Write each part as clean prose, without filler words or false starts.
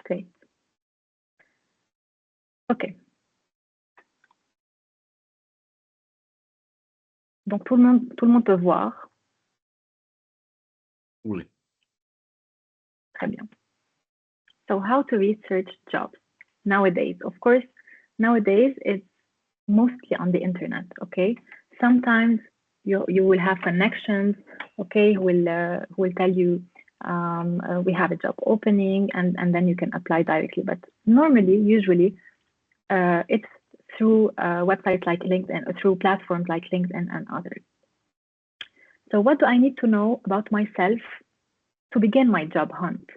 Great. OK. Donc, tout le monde peut voir. Oui. Très bien. So how to research jobs nowadays? Of course, nowadays it's mostly on the internet, okay? Sometimes you will have connections, okay, who will tell you we have a job opening, and then you can apply directly. But normally, usually, it's through websites like LinkedIn, or through platforms like LinkedIn and others. So what do I need to know about myself to begin my job hunt?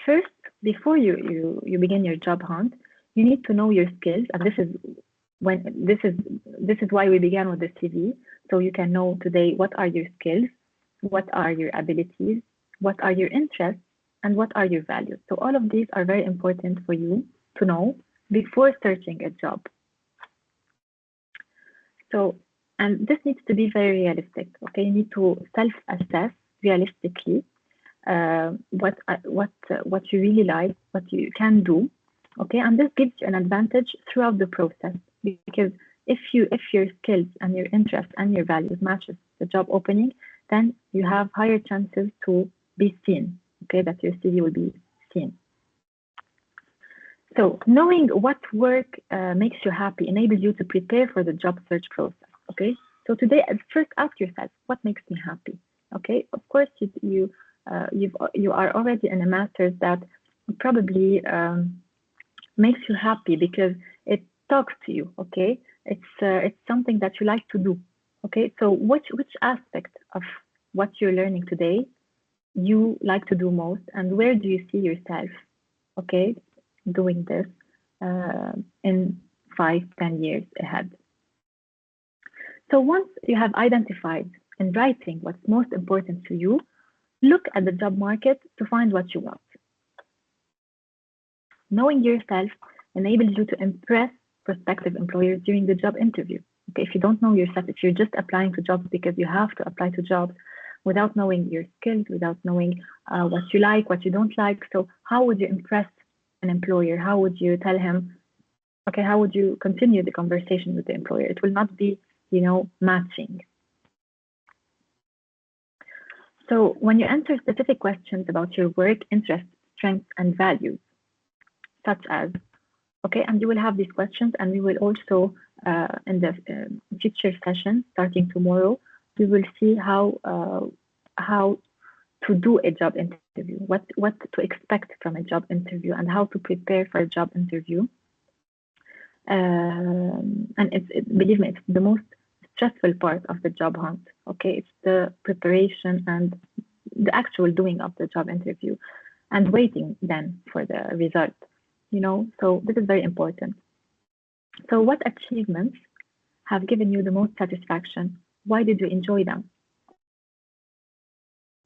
First, before you begin your job hunt, you need to know your skills, and this is why we began with the CV. So you can know today what are your skills, what are your abilities, what are your interests, and what are your values. So all of these are very important for you to know before searching a job. So, and this needs to be very realistic. Okay, you need to self-assess realistically what you really like, what you can do. Okay, and this gives you an advantage throughout the process, because if your skills and your interests and your values matches the job opening, then you have higher chances to be seen. Okay, that your CV will be seen. So knowing what work makes you happy enables you to prepare for the job search process. Okay, so today, first ask yourself, what makes me happy? Okay, of course you are already in a master's that probably makes you happy because it talks to you. Okay, it's something that you like to do. Okay, so which aspect of what you're learning today you like to do most, and where do you see yourself? Okay, doing this in 5-10 years ahead. So once you have identified in writing what's most important to you, look at the job market to find what you want. Knowing yourself enables you to impress prospective employers during the job interview. Okay, if you don't know yourself, if you're just applying to jobs because you have to apply to jobs without knowing your skills, without knowing what you like, what you don't like, so how would you impress an employer? How would you tell him? Okay, how would you continue the conversation with the employer? It will not be, matching. So when you answer specific questions about your work, interests, strengths, and values, such as, okay, and you will have these questions, and we will also, in the future session, starting tomorrow, we will see how to do a job interview, what to expect from a job interview, and how to prepare for a job interview. And believe me, it's the most stressful part of the job hunt. Okay, it's the preparation and the actual doing of the job interview, and waiting then for the result. So this is very important. So what achievements have given you the most satisfaction? Why did you enjoy them?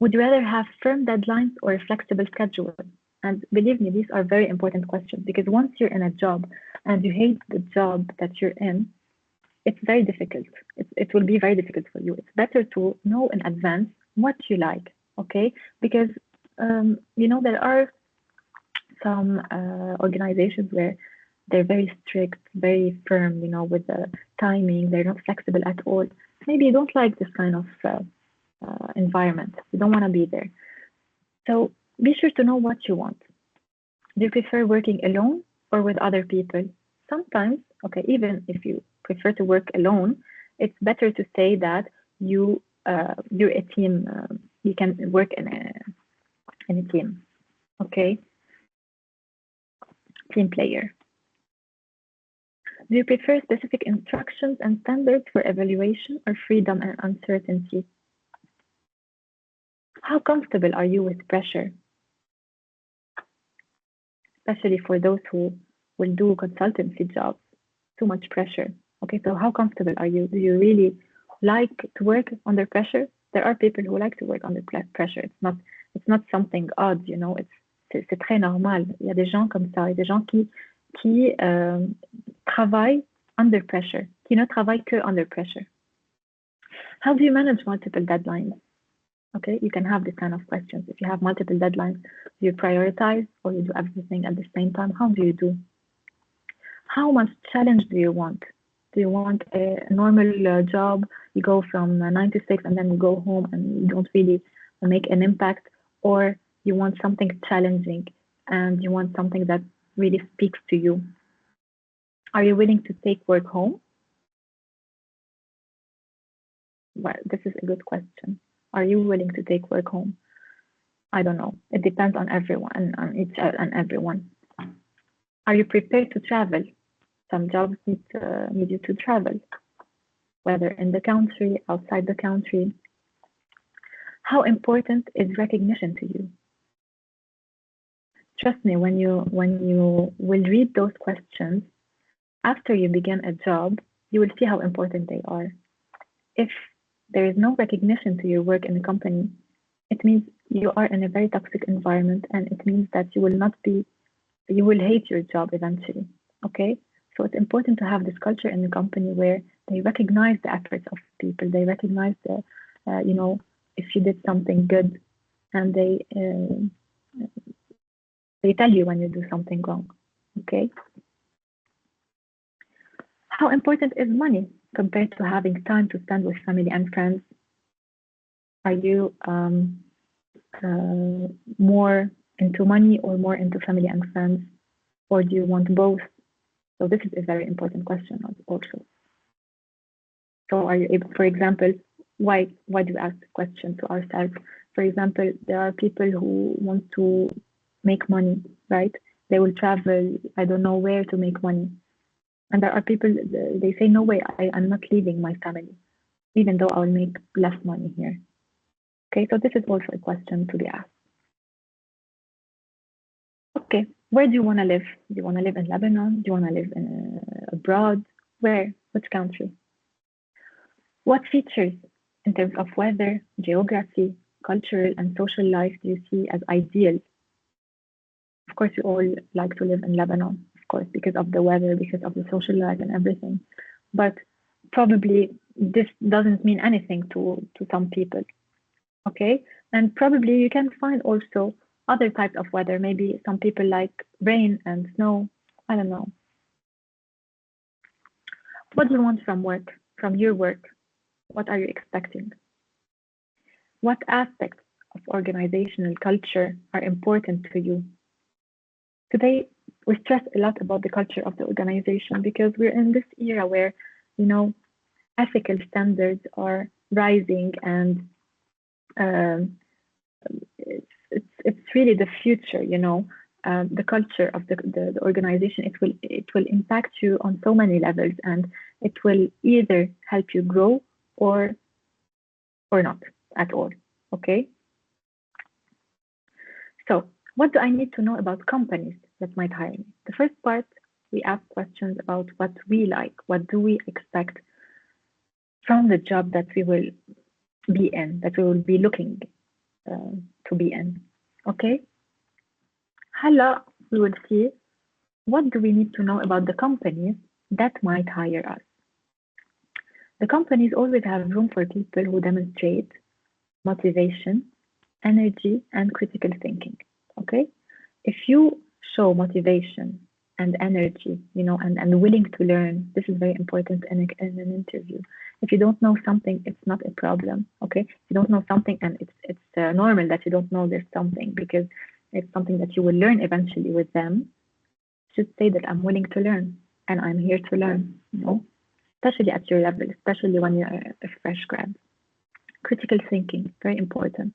Would you rather have firm deadlines or a flexible schedule? And believe me, these are very important questions, because once you're in a job and you hate the job that you're in, it's very difficult. It will be very difficult for you. It's better to know in advance what you like, okay? Because, there are some organizations where they're very strict, very firm, with the timing. They're not flexible at all. Maybe you don't like this kind of environment. You don't want to be there. So be sure to know what you want. Do you prefer working alone or with other people? Sometimes, okay, even if you prefer to work alone, it's better to say that you're a team. You can work in a team, okay? Team player. Do you prefer specific instructions and standards for evaluation, or freedom and uncertainty? How comfortable are you with pressure? Especially for those who will do consultancy jobs, too much pressure. Okay, so how comfortable are you? Do you really like to work under pressure? There are people who like to work under pressure. It's not something odd, c'est très normal. Il y a des gens comme ça, il y a des gens qui travaillent under pressure, qui ne travaillent que under pressure. How do you manage multiple deadlines? Okay, you can have this kind of questions. If you have multiple deadlines, do you prioritize or you do everything at the same time? How do you do? How much challenge do you want? Do you want a normal job? You go from 9 to 6 and then you go home and you don't really make an impact, or you want something challenging and you want something that really speaks to you? Are you willing to take work home? Well, this is a good question. Are you willing to take work home? I don't know. It depends on everyone, on each and everyone. Are you prepared to travel? Some jobs need you to travel, whether in the country, outside the country. How important is recognition to you? Trust me, when you will read those questions after you begin a job, you will see how important they are. If there is no recognition to your work in the company, it means you are in a very toxic environment, and it means that you will hate your job eventually. Okay? So it's important to have this culture in the company where they recognize the efforts of people. They recognize if you did something good, and they tell you when you do something wrong. Okay? How important is money compared to having time to spend with family and friends? Are you more into money or more into family and friends, or do you want both? So this is a very important question also. So are you able, for example, why do we ask the question to ourselves? For example, there are people who want to make money, right? They will travel, I don't know where to make money. And there are people, they say, no way, I'm not leaving my family, even though I'll make less money here. Okay, so this is also a question to be asked. Okay, where do you want to live? Do you want to live in Lebanon? Do you want to live abroad? Where? Which country? What features in terms of weather, geography, cultural and social life do you see as ideal? Of course, you all like to live in Lebanon, of course, because of the weather, because of the social life and everything. But probably this doesn't mean anything to some people. Okay, and probably you can find also other types of weather. Maybe some people like rain and snow. I don't know. What do you want from work, from your work? What are you expecting? What aspects of organizational culture are important to you? Today, we stress a lot about the culture of the organization because we're in this era where, ethical standards are rising, and it's really the future. The culture of the organization, it will impact you on so many levels, and it will either help you grow or not at all. Okay. So what do I need to know about companies that might hire me? The first part, we ask questions about what we like, what do we expect from the job that we will be in, that we will be looking to be in. Okay. Hala, we will see what do we need to know about the companies that might hire us. The companies always have room for people who demonstrate motivation, energy, and critical thinking. Okay? If you show motivation and energy, and willing to learn, this is very important in an interview. If you don't know something, it's not a problem. Okay? If you don't know something, and it's normal that you don't know there's something, because it's something that you will learn eventually with them. Just say that I'm willing to learn and I'm here to learn, especially at your level, especially when you're a fresh grad. Critical thinking, very important.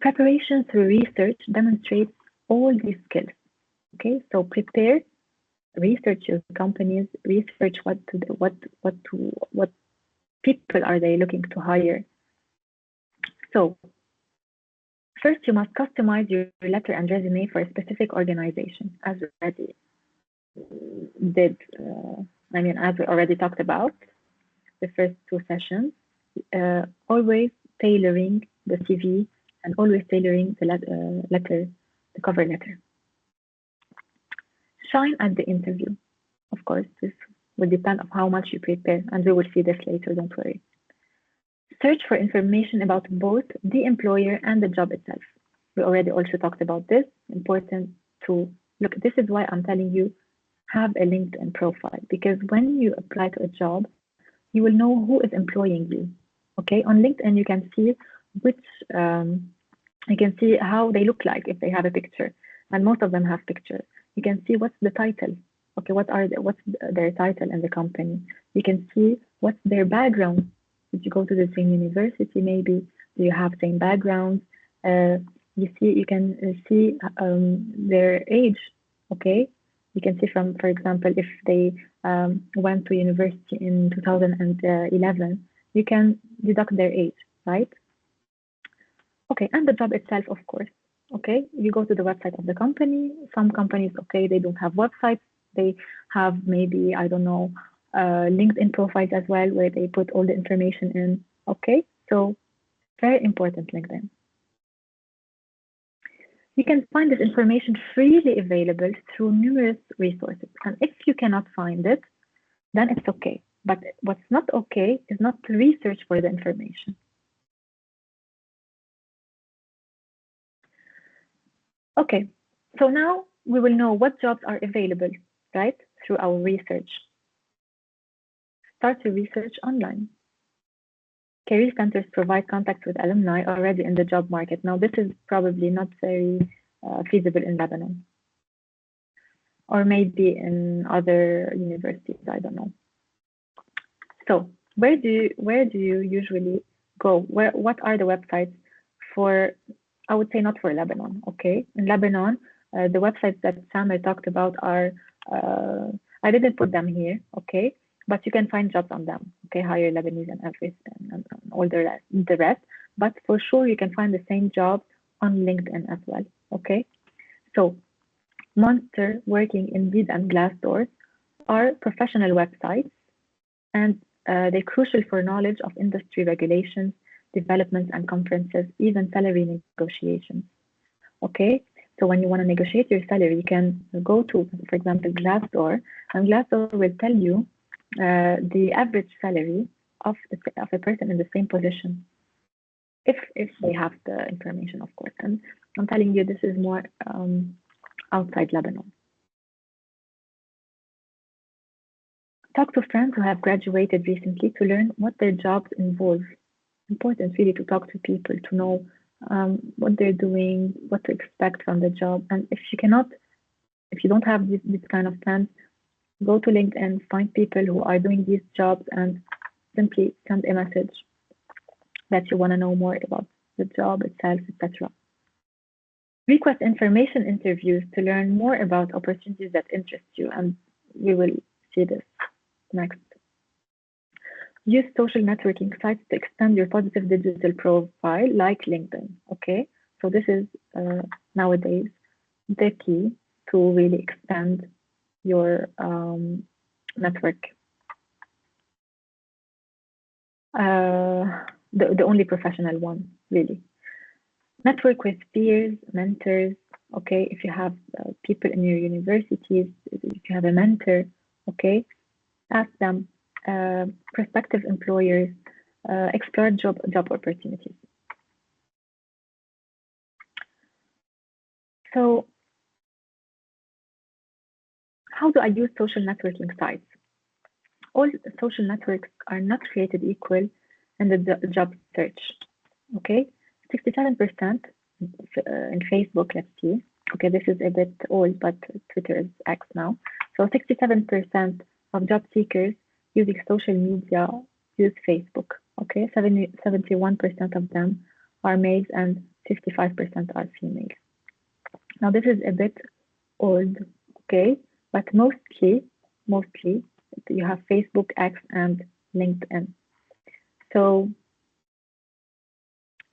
Preparation through research demonstrates all these skills. Okay, so prepare, research your companies, research what people are they looking to hire. So first, you must customize your letter and resume for a specific organization, as we already did. As we already talked about the first two sessions. Always tailoring the CV and always tailoring the letter, the cover letter. Shine at the interview. Of course, this will depend on how much you prepare, and we will see this later, don't worry. Search for information about both the employer and the job itself. We already also talked about this. Important to look. This is why I'm telling you, have a LinkedIn profile, because when you apply to a job, you will know who is employing you. Okay, on LinkedIn you can see which you can see how they look like if they have a picture, and most of them have pictures. You can see what's the title. Okay, what's their title in the company. You can see what's their background. Did you go to the same university? Maybe do you have same backgrounds? You can see their age. Okay, you can see from, for example, if they went to university in 2011, you can deduct their age, right? Okay, and the job itself, of course. Okay, you go to the website of the company. Some companies, okay, they don't have websites. They have maybe, I don't know, LinkedIn profiles as well, where they put all the information in. Okay, so very important, LinkedIn. You can find this information freely available through numerous resources. And if you cannot find it, then it's okay. But what's not okay is not to research for the information. Okay, so now we will know what jobs are available, right, through our research. Start to research online. Career centers provide contacts with alumni already in the job market. Now, this is probably not very feasible in Lebanon, or maybe in other universities, I don't know. So where do you usually go? What are the websites for, I would say not for Lebanon, okay? In Lebanon, the websites that Samer talked about are, I didn't put them here, okay? But you can find jobs on them, okay? Hire Lebanese and everything and all the rest. But for sure, you can find the same job on LinkedIn as well, okay? So Monster, Working, Indeed, and Glassdoor are professional websites, and they're crucial for knowledge of industry regulations, developments, and conferences, even salary negotiations. Okay, so when you want to negotiate your salary, you can go to, for example, Glassdoor, and Glassdoor will tell you the average salary of a person in the same position, if they have the information, of course. And I'm telling you, this is more outside Lebanon. Talk to friends who have graduated recently to learn what their jobs involve. Important really to talk to people, to know what they're doing, what to expect from the job. And if you don't have this kind of friends, go to LinkedIn, find people who are doing these jobs, and simply send a message that you want to know more about the job itself, etc. Request information interviews to learn more about opportunities that interest you, and we will see this next. Use social networking sites to extend your positive digital profile, like LinkedIn. Okay, so this is nowadays the key to really expand your network. The only professional one, really. Network with peers, mentors. Okay, if you have people in your universities, if you have a mentor, okay, ask them. Prospective employers, explore job opportunities. So, how do I use social networking sites? All social networks are not created equal in the job search. Okay, 67% in Facebook. Let's see. Okay, this is a bit old, but Twitter is X now. So 67% of job seekers using social media use Facebook. Okay, 71% of them are males and 55% are females. Now this is a bit old, okay, but mostly you have Facebook, X, and LinkedIn. So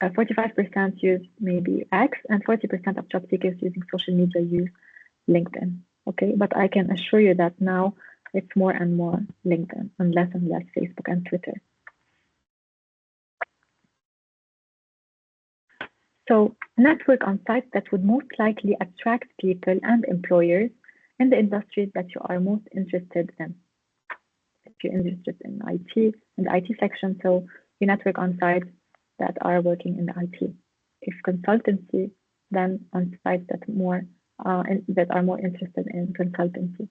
45% use maybe X, and 40% of job seekers using social media use LinkedIn. Okay, but I can assure you that now it's more and more LinkedIn and less Facebook and Twitter. So network on sites that would most likely attract people and employers in the industries that you are most interested in. If you're interested in IT, in the IT section, so You network on sites that are working in the IT. If consultancy, then on sites that are more interested in consultancy.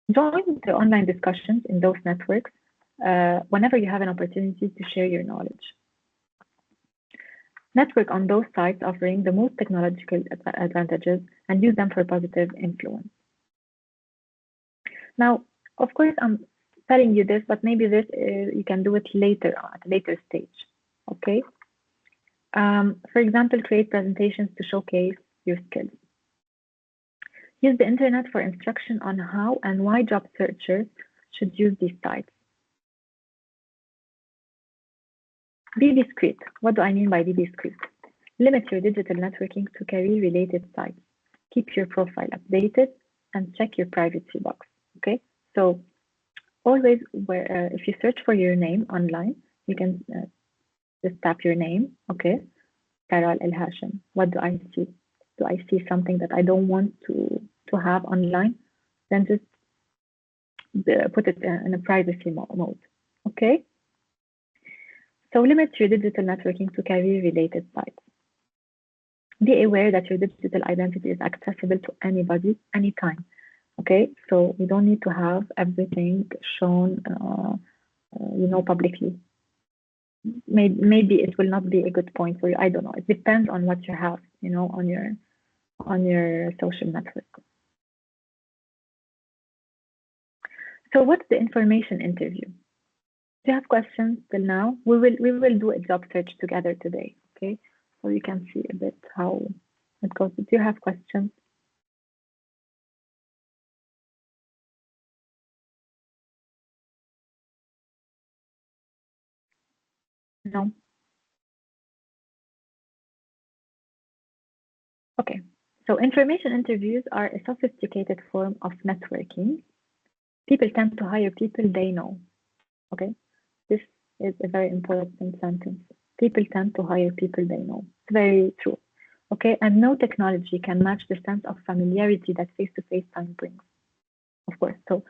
Join the online discussions in those networks whenever you have an opportunity to share your knowledge. Network on those sites offering the most technological advantages and use them for positive influence. Now, of course, I'm telling you this, but maybe this you can do it later on, at a later stage. Okay. For example, create presentations to showcase your skills. Use the internet for instruction on how and why job searchers should use these sites. Be discreet. What do I mean by be discreet? Limit your digital networking to career-related sites. Keep your profile updated and check your privacy box. Okay, so always, if you search for your name online, you can just tap your name. Okay, Carol El Hashim. What do I see? Do I see something that I don't want to have online? Then just put it in a privacy mode. Okay. So limit your digital networking to career-related sites. Be aware that your digital identity is accessible to anybody, anytime. Okay, so you don't need to have everything shown, publicly. Maybe it will not be a good point for you. I don't know. It depends on what you have, on your social network. So what's the information interview? Do you have questions till now? We will do a job search together today. Okay, so you can see a bit how it goes. Do you have questions? No? Okay. So information interviews are a sophisticated form of networking. People tend to hire people they know. Okay. This is a very important sentence. People tend to hire people they know. It's very true. Okay. And no technology can match the sense of familiarity that face-to-face time brings. Of course. So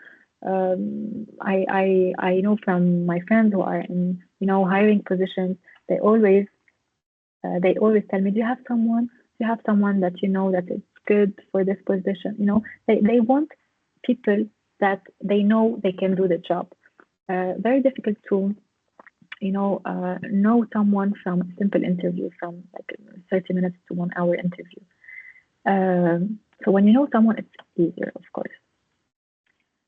I know from my friends who are in hiring positions, they always tell me, do you have someone that that is good for this position? They want people that they know they can do the job. Very difficult to know someone from a simple interview, from like 30 minutes to 1 hour interview. So when you know someone, it's easier, of course.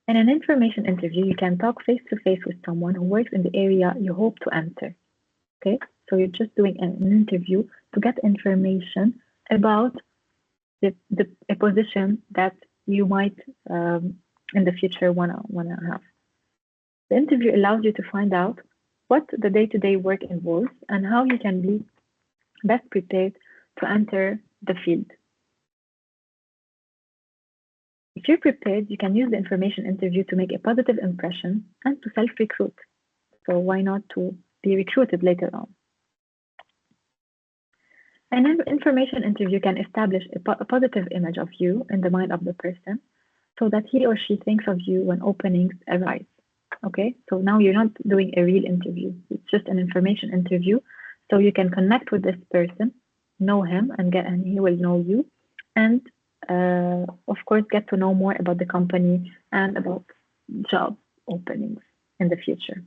In an information interview, you can talk face to face with someone who works in the area you hope to enter. Okay, so you're just doing an interview to get information about a position that you might in the future wanna have. The interview allows you to find out what the day-to-day work involves and how you can be best prepared to enter the field. If you're prepared, you can use the information interview to make a positive impression and to self-recruit. So why not to be recruited later on? An information interview can establish a positive image of you in the mind of the person so that he or she thinks of you when openings arise. Okay, so now you're not doing a real interview. It's just an information interview. So you can connect with this person, know him, and he will know you. And of course, get to know more about the company and about job openings in the future.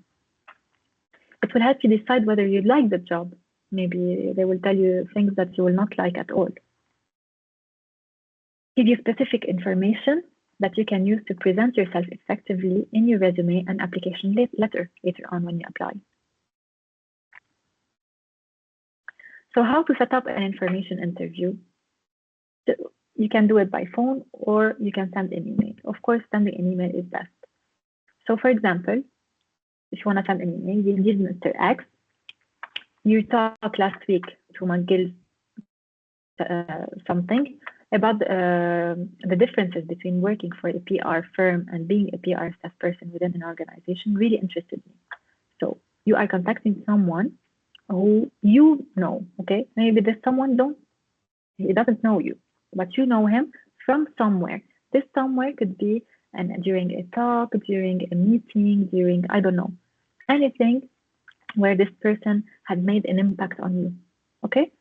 It will help you decide whether you like the job. Maybe they will tell you things that you will not like at all. Give you specific information that you can use to present yourself effectively in your resume and application letter later on when you apply. So how to set up an information interview? You can do it by phone or you can send an email. Of course, sending an email is best. So for example, if you want to send an email, you give Mr. X. You talked last week to McGill something about the differences between working for a PR firm and being a PR staff person within an organization really interested me. So you are contacting someone who you know, okay? Maybe this someone he doesn't know you, but you know him from somewhere. This somewhere could be during a talk, during a meeting, I don't know. anything where this person had made an impact on you. Okay?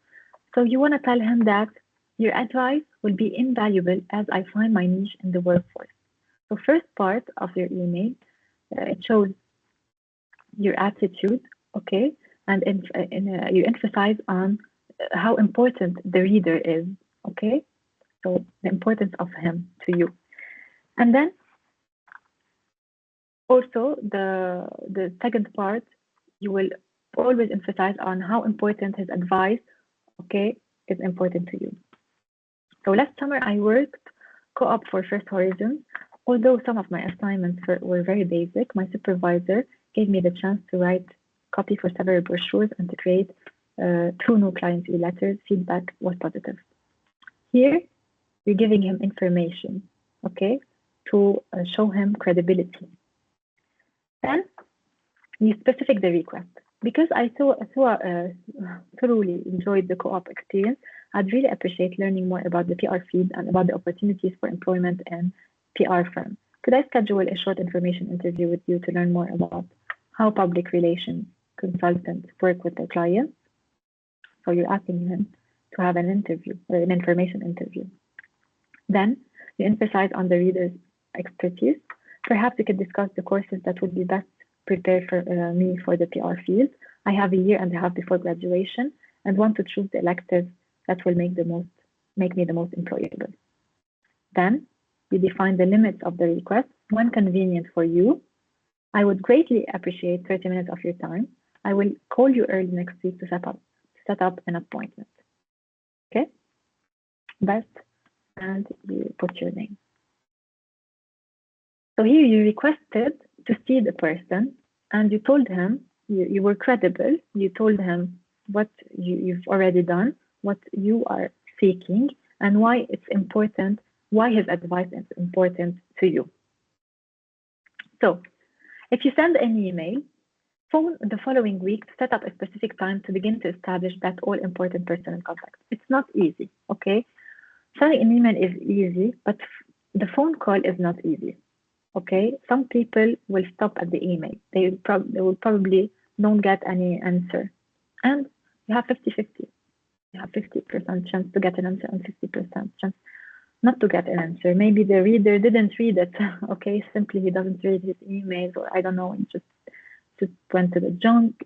So you want to tell him that your advice will be invaluable as I find my niche in the workforce. So first part of your email, it shows your attitude, okay, and you emphasize on how important the reader is, okay, so the importance of him to you. And then also the second part, you will always emphasize on how important his advice, okay, is important to you. So last summer I worked co-op for First Horizon. Although some of my assignments were very basic, my supervisor gave me the chance to write copy for several brochures and to create 2 new client e-letters. Feedback was positive. Here, you're giving him information, okay, to show him credibility. Then you specify the request. Because I thoroughly enjoyed the co-op experience, I'd really appreciate learning more about the PR field and about the opportunities for employment in PR firm. Could I schedule a short information interview with you to learn more about how public relations consultants work with their clients? So you're asking him to have an interview, or an information interview. Then you emphasize on the reader's expertise. Perhaps we could discuss the courses that would be best prepared for me for the PR field. I have a year and a half before graduation and want to choose the elective that will make me the most employable. Then you define the limits of the request. When convenient for you, I would greatly appreciate 30 minutes of your time. I will call you early next week to set up an appointment. Okay? Best, and you put your name. So here you requested to see the person and you told him you were credible. You told him what you've already done, what you are seeking, and why it's important, why his advice is important to you. So if you send an email, phone the following week to set up a specific time to begin to establish that all-important personal contact. It's not easy, okay? Sending an email is easy, but the phone call is not easy, okay? Some people will stop at the email. They will probably don't get any answer. And you have 50-50. You have 50% chance to get an answer and 50% chance not to get an answer. Maybe the reader didn't read it, okay? Simply he doesn't read his emails, or I don't know, he just went to the junk,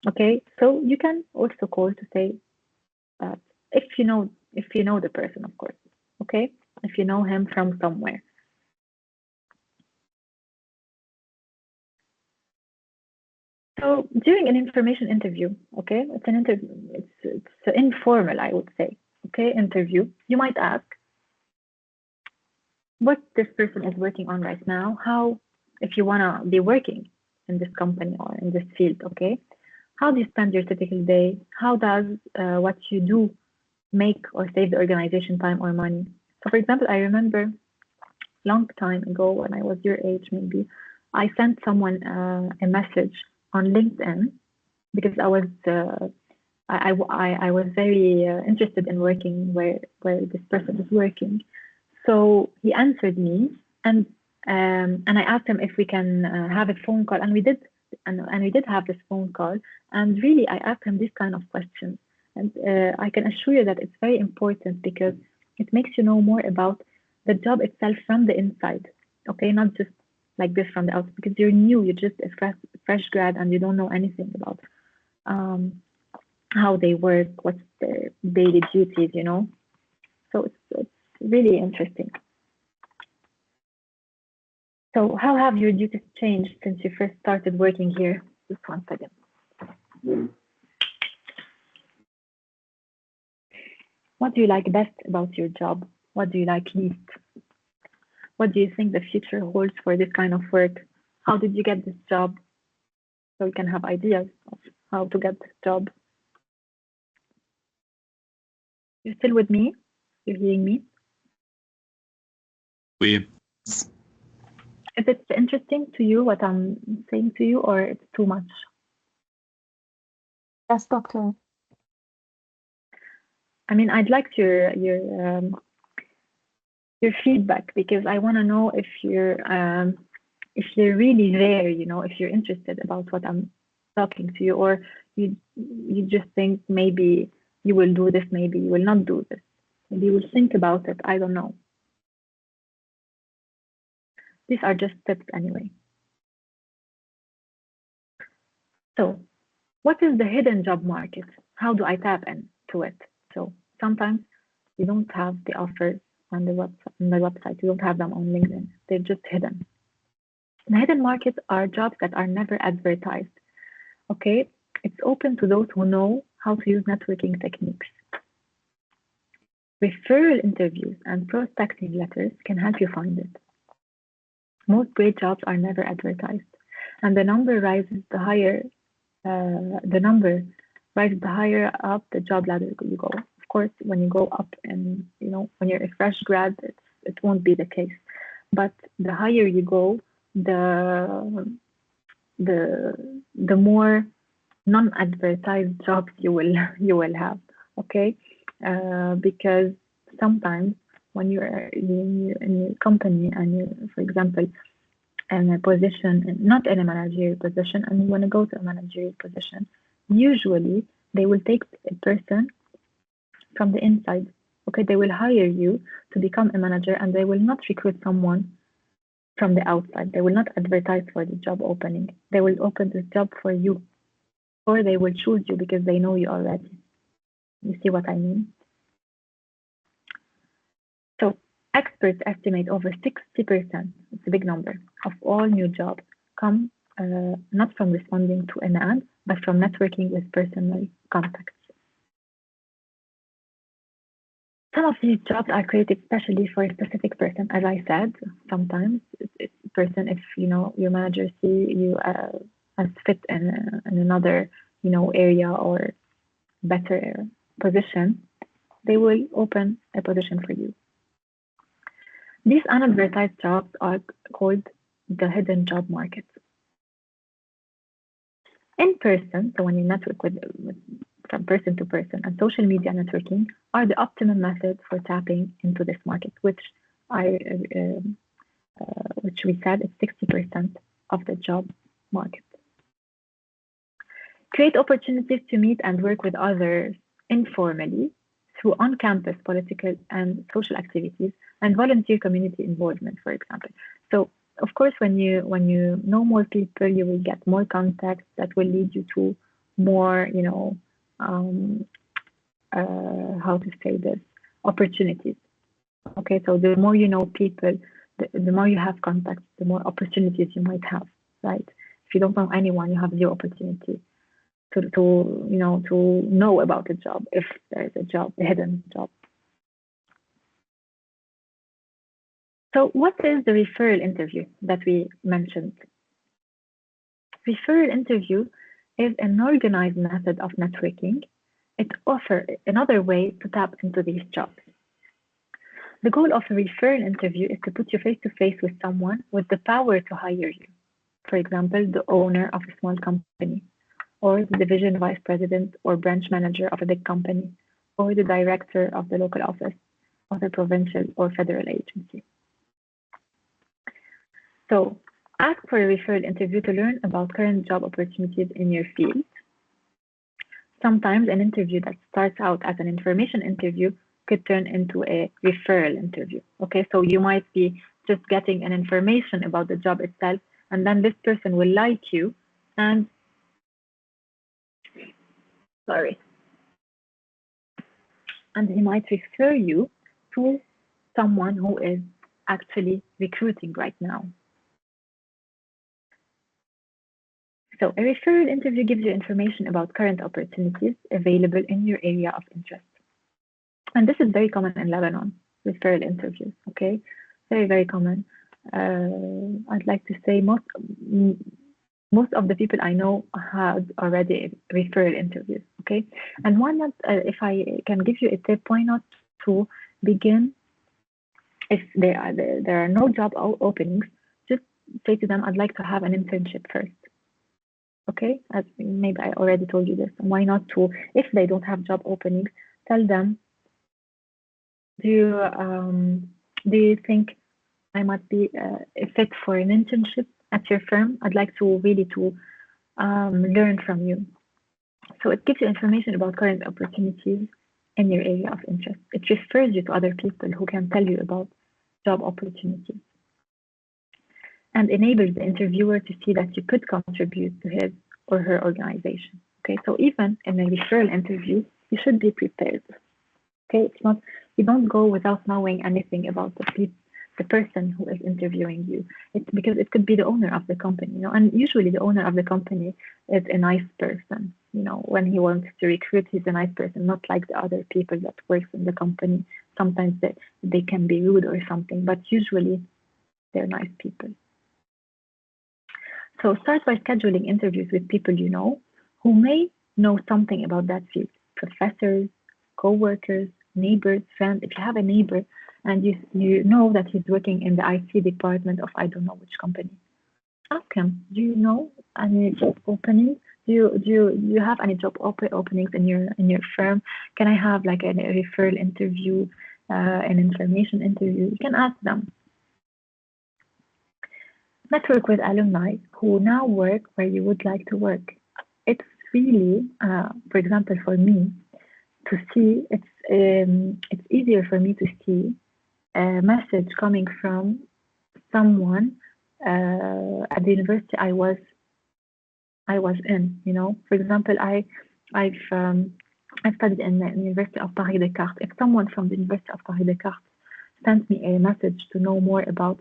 okay? So you can also call to say that if you know the person, of course, okay? If you know him from somewhere. So during an information interview, okay, it's an interview. It's informal, I would say. Okay, interview. You might ask what this person is working on right now. How, if you wanna be working in this company or in this field, okay, how do you spend your typical day? How does what you do make or save the organization time or money? So, for example, I remember long time ago when I was your age, maybe I sent someone a message on LinkedIn because I was very interested in working where this person is working. So he answered me, and I asked him if we can have a phone call, and we did, and we did have this phone call. And really, I asked him this kind of questions, and I can assure you that it's very important because it makes you know more about the job itself from the inside. Okay, not just like this from the outside, because you're new, you're just a fresh grad, and you don't know anything about how they work, what's their daily duties, you know. So it's really interesting. So how have your duties changed since you first started working here? Just 1 second. What do you like best about your job? What do you like least? What do you think the future holds for this kind of work? How did you get this job? So we can have ideas of how to get this job. You're still with me? You're hearing me? Oui. Is it interesting to you what I'm saying to you, or it's too much? Yes, doctor. I mean, I'd like your feedback because I want to know if you're if you're really there, if you're interested about what I'm talking to you, or you just think maybe you will do this, maybe you will not do this, maybe you will think about it. I don't know. These are just tips anyway. So, what is the hidden job market? How do I tap into it? So sometimes you don't have the offers on the website. You don't have them on LinkedIn. They're just hidden. The hidden markets are jobs that are never advertised. Okay, it's open to those who know how to use networking techniques. Referral interviews and prospecting letters can help you find it. Most great jobs are never advertised, and the number rises the higher the higher up the job ladder you go. Of course, when you go up and when you're a fresh grad, it won't be the case. But the higher you go, the the more non-advertised jobs you will have. Okay, because sometimes when you're in your company and you, for example, in a position, not in a managerial position, and you want to go to a managerial position, usually they will take a person from the inside. Okay, they will hire you to become a manager, and they will not recruit someone from the outside. They will not advertise for the job opening. They will open this job for you, or they will choose you because they know you already. You see what I mean? So experts estimate over 60%, it's a big number, of all new jobs come not from responding to an ad, but from networking with personal contacts. Some of these jobs are created especially for a specific person. As I said, sometimes it's a person, if your manager see you as fit in another area or better position, they will open a position for you. These unadvertised jobs are called the hidden job market. In person, so when you network with from person to person, and social media networking are the optimum method for tapping into this market, which we said is 60% of the job market. Create opportunities to meet and work with others informally through on-campus political and social activities and volunteer community involvement, for example. So, of course, when you know more people, you will get more contacts that will lead you to more, how to say this, opportunities. Okay, so the more you know people, the more you have contacts, the more opportunities you might have, right? If you don't know anyone, you have zero opportunity to know about a job, if there is a job, a hidden job. So what is the referral interview that we mentioned? Referral interview is an organized method of networking. It offers another way to tap into these jobs. The goal of a referral interview is to put you face to face with someone with the power to hire you. For example, the owner of a small company, or the division vice president or branch manager of a big company, or the director of the local office of a provincial or federal agency. So ask for a referral interview to learn about current job opportunities in your field. Sometimes an interview that starts out as an information interview could turn into a referral interview. Okay, so you might be just getting an information about the job itself, and then this person will like you and he might refer you to someone who is actually recruiting right now. So a referral interview gives you information about current opportunities available in your area of interest. And this is very common in Lebanon, referral interviews, okay? Very, very common. I'd like to say most of the people I know had already referral interviews, okay? And why not, if I can give you a tip, why not to begin, if there are no job openings, just say to them, I'd like to have an internship first. Okay, as maybe I already told you this. Why not to, if they don't have job openings, tell them, do you think I might be a fit for an internship at your firm, I'd like to really to learn from you. So it gives you information about current opportunities in your area of interest. It refers you to other people who can tell you about job opportunities and enables the interviewer to see that you could contribute to his or her organization. Okay, so even in a referral interview, you should be prepared. Okay, it's not, you don't go without knowing anything about the person who is interviewing you. It's because it could be the owner of the company, and usually the owner of the company is a nice person. When he wants to recruit, he's a nice person, not like the other people that works in the company. Sometimes they can be rude or something, but usually they're nice people. So start by scheduling interviews with people you know who may know something about that field. Professors, co-workers, neighbors, friends. If you have a neighbor and you know that he's working in the IT department of I don't know which company, ask him, do you know any job openings? Do you have any job openings in your firm? Can I have like a referral interview, an information interview? You can ask them. Network with alumni who now work where you would like to work. It's really, for example, for me, to see, it's easier for me to see a message coming from someone at the university I was in. For example, I've studied in the University of Paris Descartes. If someone from the University of Paris Descartes sends me a message to know more about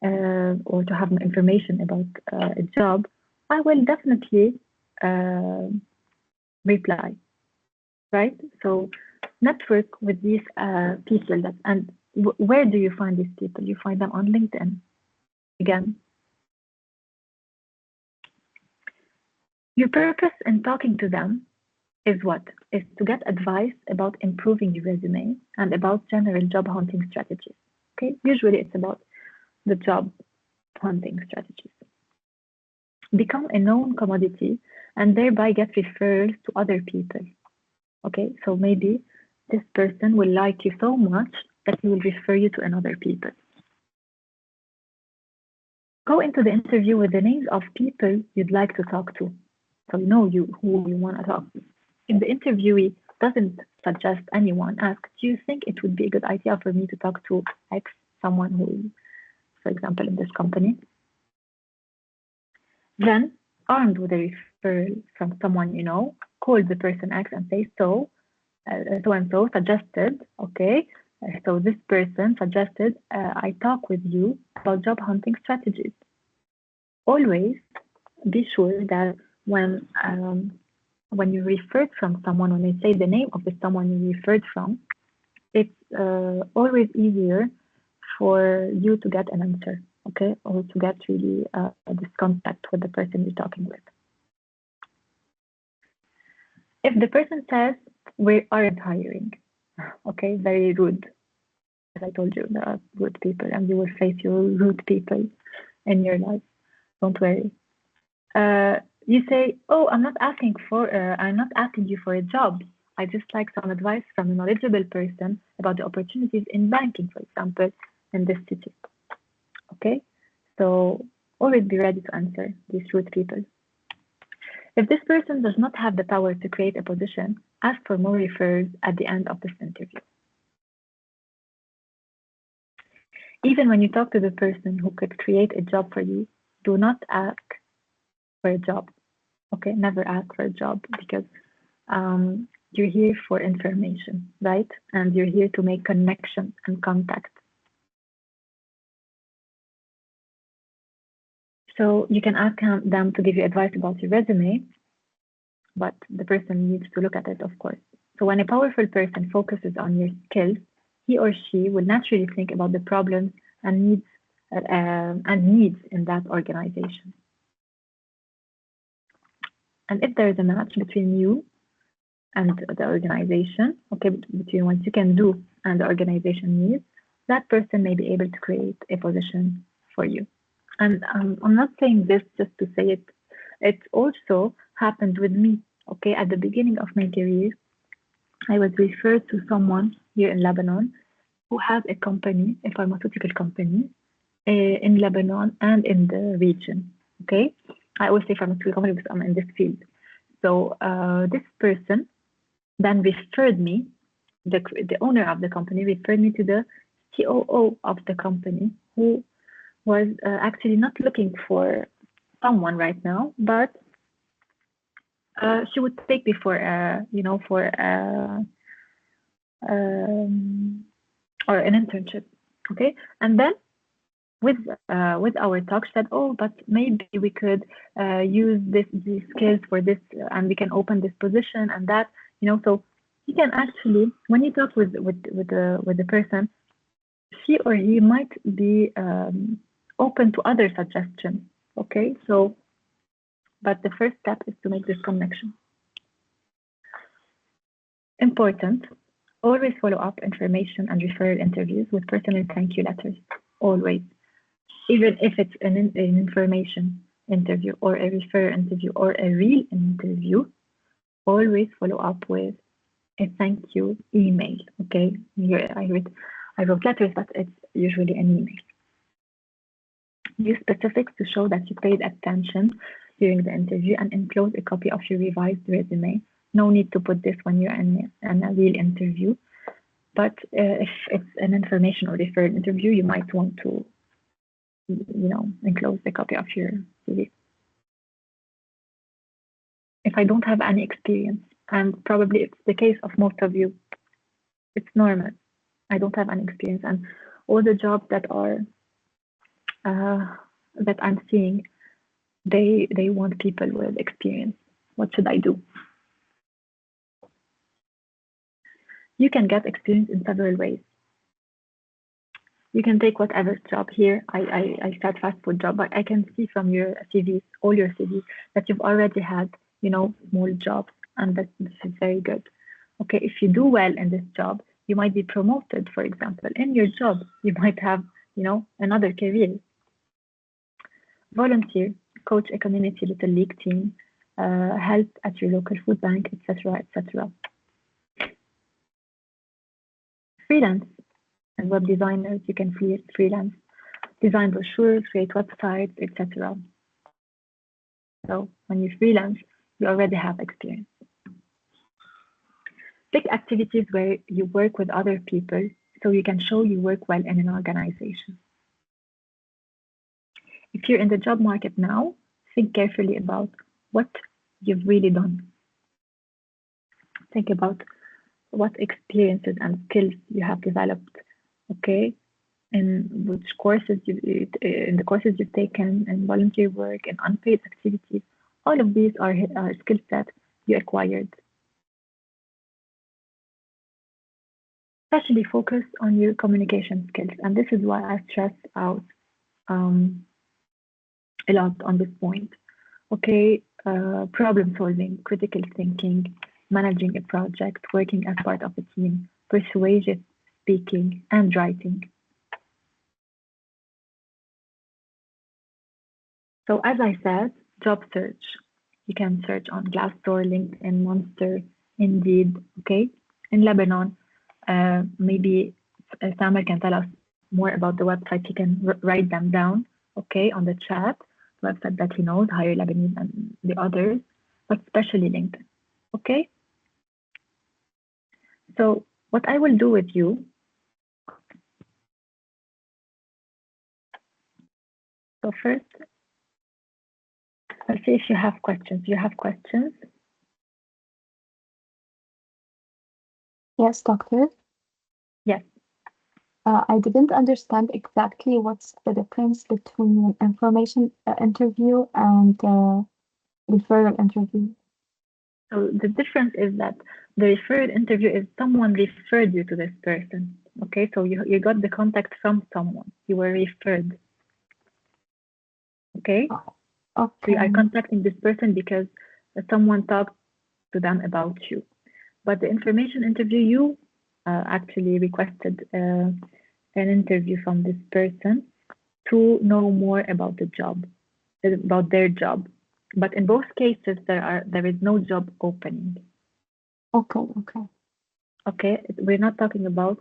or to have information about a job, I will definitely reply, right? So network with these people and where do you find these people? You find them on LinkedIn. Again, your purpose in talking to them is what? Is to get advice about improving your resume and about general job hunting strategies. Okay, usually it's about the job hunting strategies. Become a known commodity and thereby get referrals to other people. Okay, so maybe this person will like you so much that he will refer you to another people. Go into the interview with the names of people you'd like to talk to. So you know who you want to talk to. If the interviewee doesn't suggest anyone, ask, do you think it would be a good idea for me to talk to X, someone who, for example, in this company? Then, armed with a referral from someone you know, call the person X and say, so and so suggested, okay, so this person suggested I talk with you about job hunting strategies. Always be sure that when you referred from someone, when they say the name of the someone you referred from, it's always easier for you to get an answer, okay, or to get really this contact with the person you're talking with. If the person says, we aren't hiring, okay, very rude. As I told you, there are rude people and you will face your rude people in your life. Don't worry. You say, oh, I'm not asking you for a job. I just like some advice from a knowledgeable person about the opportunities in banking, for example, in this city. Okay, so always be ready to answer these rude people. If this person does not have the power to create a position, ask for more referrals at the end of this interview. Even when you talk to the person who could create a job for you, do not ask for a job. Okay, never ask for a job because you're here for information, right? And you're here to make connection and contact. So you can ask them to give you advice about your resume, but the person needs to look at it, of course. So when a powerful person focuses on your skills, he or she will naturally think about the problems and needs in that organization. And if there is a match between you and the organization, okay, between what you can do and the organization needs, that person may be able to create a position for you. And I'm not saying this just to say it. It also happened with me, okay? At the beginning of my career, I was referred to someone here in Lebanon who has a company, a pharmaceutical company, in Lebanon and in the region. Okay, I always say pharmaceutical company because I'm in this field. So this person then referred me, the owner of the company referred me to the COO of the company, who was actually not looking for someone right now, but she would take me for for um, or an internship. Okay, and then with our talk, she said, "Oh, but maybe we could use these skills for this, and we can open this position and that." So you can actually, when you talk with the person, she or he might be open to other suggestions. Okay, so but the first step is to make this connection. Important. Always follow up information and referral interviews with personal thank you letters. Always. Even if it's an information interview or a referral interview or a real interview, always follow up with a thank you email. Okay, here I wrote letters, but it's usually an email. Use specifics to show that you paid attention during the interview and enclose a copy of your revised resume. No need to put this when you're in a real interview, but if it's an information or referral interview, you might want to enclose a copy of your CV. If I don't have any experience, and probably it's the case of most of you, it's normal. I don't have any experience, and all the jobs that I'm seeing, they want people with experience. What should I do? You can get experience in several ways. You can take whatever job. Here I said fast food job, but I can see from your CVs, all your CVs, that you've already had small jobs, and that this is very good. Okay, if you do well in this job, you might be promoted, for example. In your job, you might have another career. Volunteer, coach a community little league team, help at your local food bank, etc., etc. Freelance and web designers, you can freelance, design brochures, create websites, etc. So when you freelance, you already have experience. Pick activities where you work with other people so you can show you work well in an organization. If you're in the job market now, think carefully about what you've really done. Think about what experiences and skills you have developed, okay? In which courses in the courses you've taken, and volunteer work and unpaid activities. All of these are skill sets you acquired. Especially focus on your communication skills, and this is why I stress out a lot on this point. Okay, problem solving, critical thinking, managing a project, working as part of a team, persuasive speaking, and writing. So as I said, job search. You can search on Glassdoor, LinkedIn, Monster, Indeed, okay? In Lebanon, maybe Samer can tell us more about the website. He can write them down, okay, on the chat, the website that he knows, Hire Lebanese and the others, but especially LinkedIn, okay? So what I will do with you, so first, I'll see if you have questions. Do you have questions? Yes, doctor. Yes. I didn't understand exactly what's the difference between information interview and referral interview. So the difference is that the referred interview is someone referred you to this person. Okay, so you got the contact from someone. You were referred. Okay? Okay. So you are contacting this person because someone talked to them about you. But the information interview, you actually requested an interview from this person to know more about the job, about their job. But in both cases, there is no job opening. Okay. Okay, we're not talking about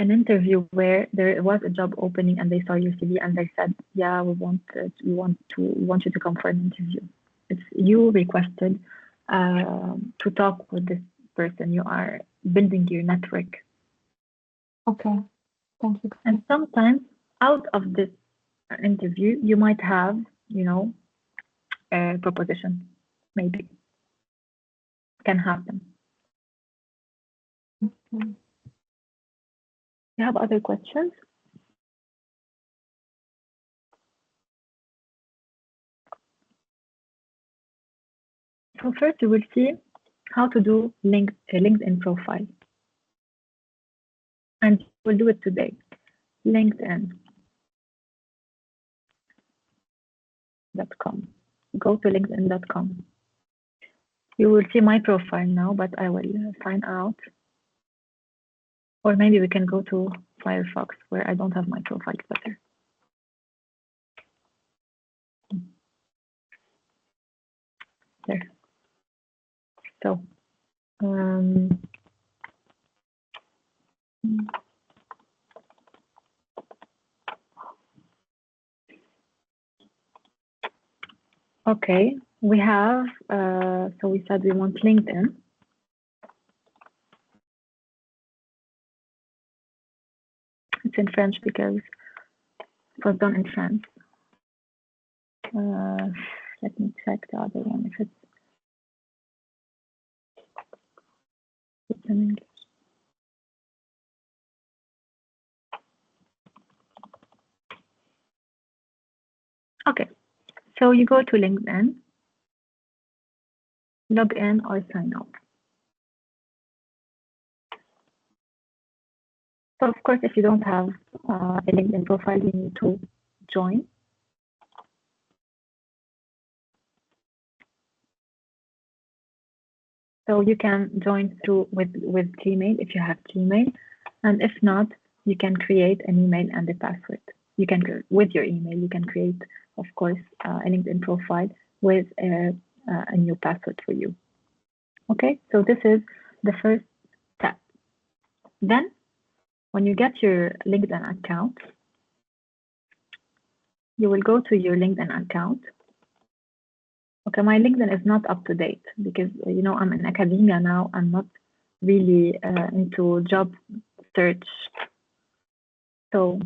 an interview where there was a job opening and they saw your CV and they said, "Yeah, we want you to come for an interview." It's you requested to talk with this person. You are building your network, Okay. Thank you. and sometimes out of this interview, you might have, a proposition. Maybe can happen. Mhm. You have other questions? So first, you will see how to do a LinkedIn profile, and we'll do it today. LinkedIn.com. Go to LinkedIn.com. You will see my profile now, but I will sign out. Or maybe we can go to Firefox, where I don't have my profile. It's better. There. So, okay, we have, so we said we want LinkedIn. It's in French because it was done in France. Let me check the other one if it's in English. Okay, so you go to LinkedIn, log in or sign up. So of course, if you don't have a LinkedIn profile, you need to join. So you can join through with Gmail if you have Gmail, and if not, you can create an email and a password. You can, with your email, you can create, of course, a LinkedIn profile with a new password for you. Okay, so this is the first step. Then, when you get your LinkedIn account, you will go to your LinkedIn account. Okay, my LinkedIn is not up to date because, I'm in academia now. I'm not really into job search. So,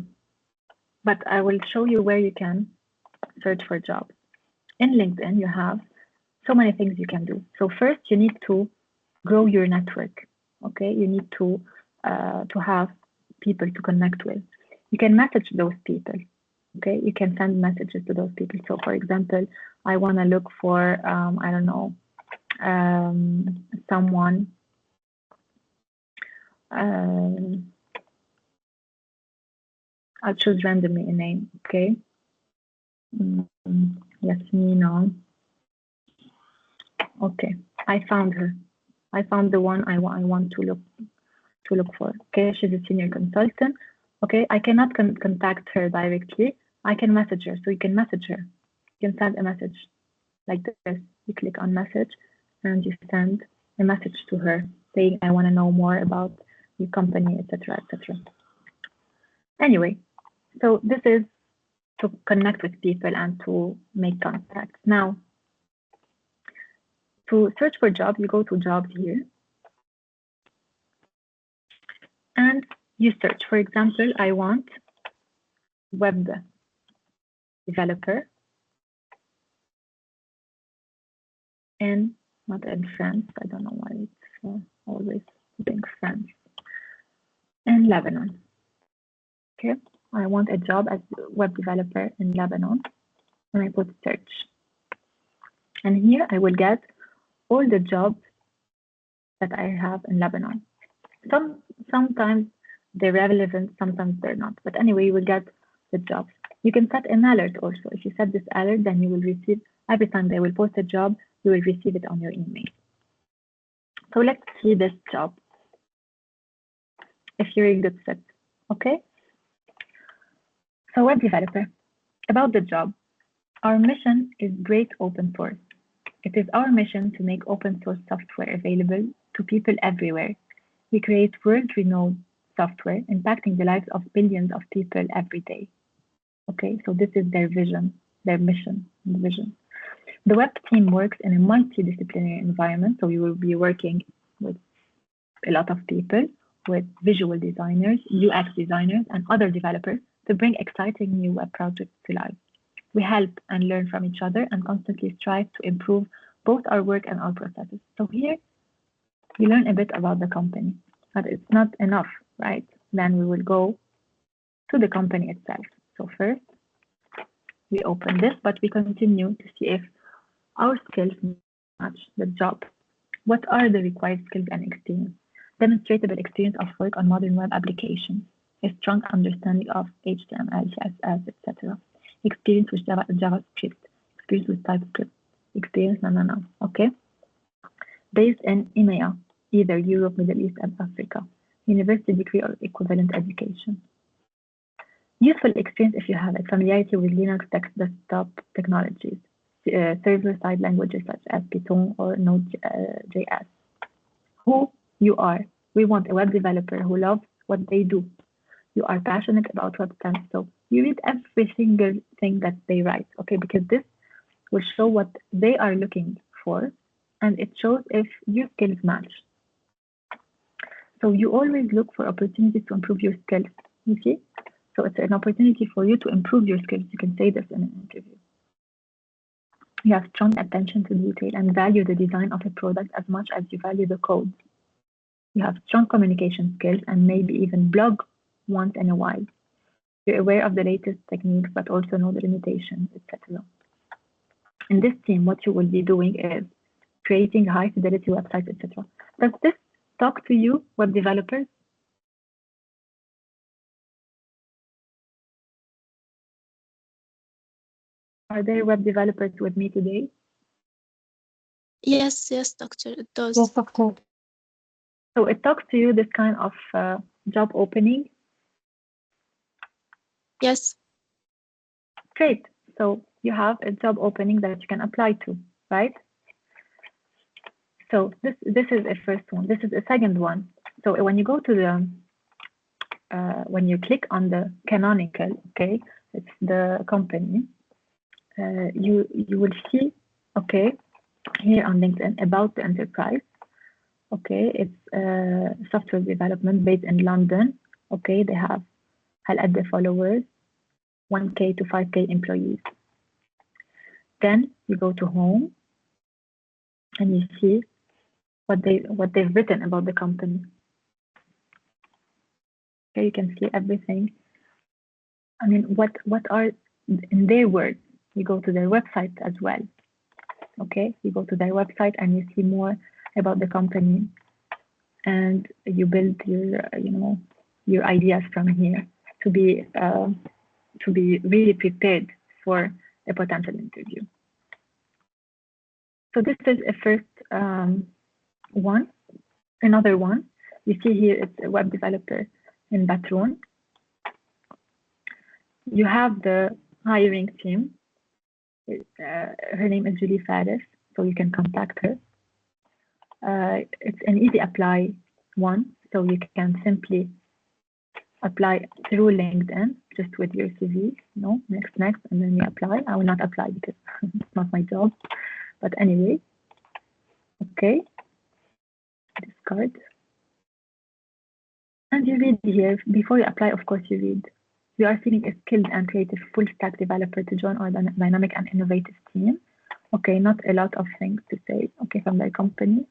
but I will show you where you can search for jobs. In LinkedIn, you have so many things you can do. So first, you need to grow your network. Okay, you need to have people to connect with. You can message those people. Okay, you can send messages to those people. So, for example, I want to look for I don't know, someone. I'll choose randomly a name. Okay, Yasmina. Okay, I found her. I found the one I want to look for. Okay, she's a senior consultant. Okay, I cannot contact her directly. I can message her. So you can message her. You can send a message like this. You click on message and you send a message to her saying, I want to know more about your company, etc., etc. Anyway, so this is to connect with people and to make contacts. Now, to search for jobs, you go to jobs here and you search. For example, I want web developer not in France. I don't know why it's always putting France. In Lebanon. Okay, I want a job as web developer in Lebanon, and I put search. And here I will get all the jobs that I have in Lebanon. Sometimes they're relevant, sometimes they're not. But anyway, you will get the jobs. You can set an alert also. If you set this alert, then you will receive, every time they will post a job, you will receive it on your email. So let's see this job, if you're a good fit, okay? So web developer, about the job. Our mission is great open source. It is our mission to make open source software available to people everywhere. We create world-renowned software impacting the lives of billions of people every day. Okay, so this is their vision, their mission, and vision. The web team works in a multidisciplinary environment, so you will be working with a lot of people, with visual designers, UX designers, and other developers to bring exciting new web projects to life. We help and learn from each other and constantly strive to improve both our work and our processes. So here we learn a bit about the company, but it's not enough, right? Then we will go to the company itself. So first, we open this, but we continue to see if our skills match the job. What are the required skills and experience? Demonstrable experience of work on modern web applications, a strong understanding of HTML, CSS, etc. Experience with JavaScript, experience with TypeScript, experience, okay? Based in EMEA, either Europe, Middle East, and Africa, university degree or equivalent education. Useful experience if you have it, familiarity with Linux desktop technologies, server-side languages such as Python or Node.js. Who you are. We want a web developer who loves what they do. You are passionate about web stuff, so you read every single thing that they write, okay? Because this will show what they are looking for, and it shows if your skills match. So you always look for opportunities to improve your skills, you see? So it's an opportunity for you to improve your skills. You can say this in an interview. You have strong attention to detail and value the design of a product as much as you value the code. You have strong communication skills and maybe even blog once in a while. You're aware of the latest techniques, but also know the limitations, etc. In this team, what you will be doing is creating high fidelity websites, etc. Does this talk to you, web developers? Are there web developers with me today? Yes, doctor, it does. Yes, doctor. So it talks to you, this kind of job opening? Yes. Great. So you have a job opening that you can apply to, right? So this is a first one. This is a second one. So when you go to the, when you click on the canonical, okay, it's the company, you will see, okay, here on LinkedIn about the enterprise. Okay, it's software development based in London. Okay, they have the followers, 1K to 5K employees. Then you go to home and you see what they've written about the company. Okay, you can see everything. I mean, what are in their words? You go to their website as well. Okay, you go to their website and you see more about the company, and you build your your ideas from here to be really prepared for a potential interview. So this is a first one. Another one you see here, it's a web developer in Batroun. You have the hiring team. Her name is Julie Faris, so you can contact her. It's an easy apply one, so you can simply apply through LinkedIn just with your CV. Next, and then you apply. I will not apply because it's not my job, but anyway, okay, discard. And you read here, before you apply, of course, you read. We are seeking a skilled and creative full stack developer to join our dynamic and innovative team. Okay, not a lot of things to say, okay, from their company.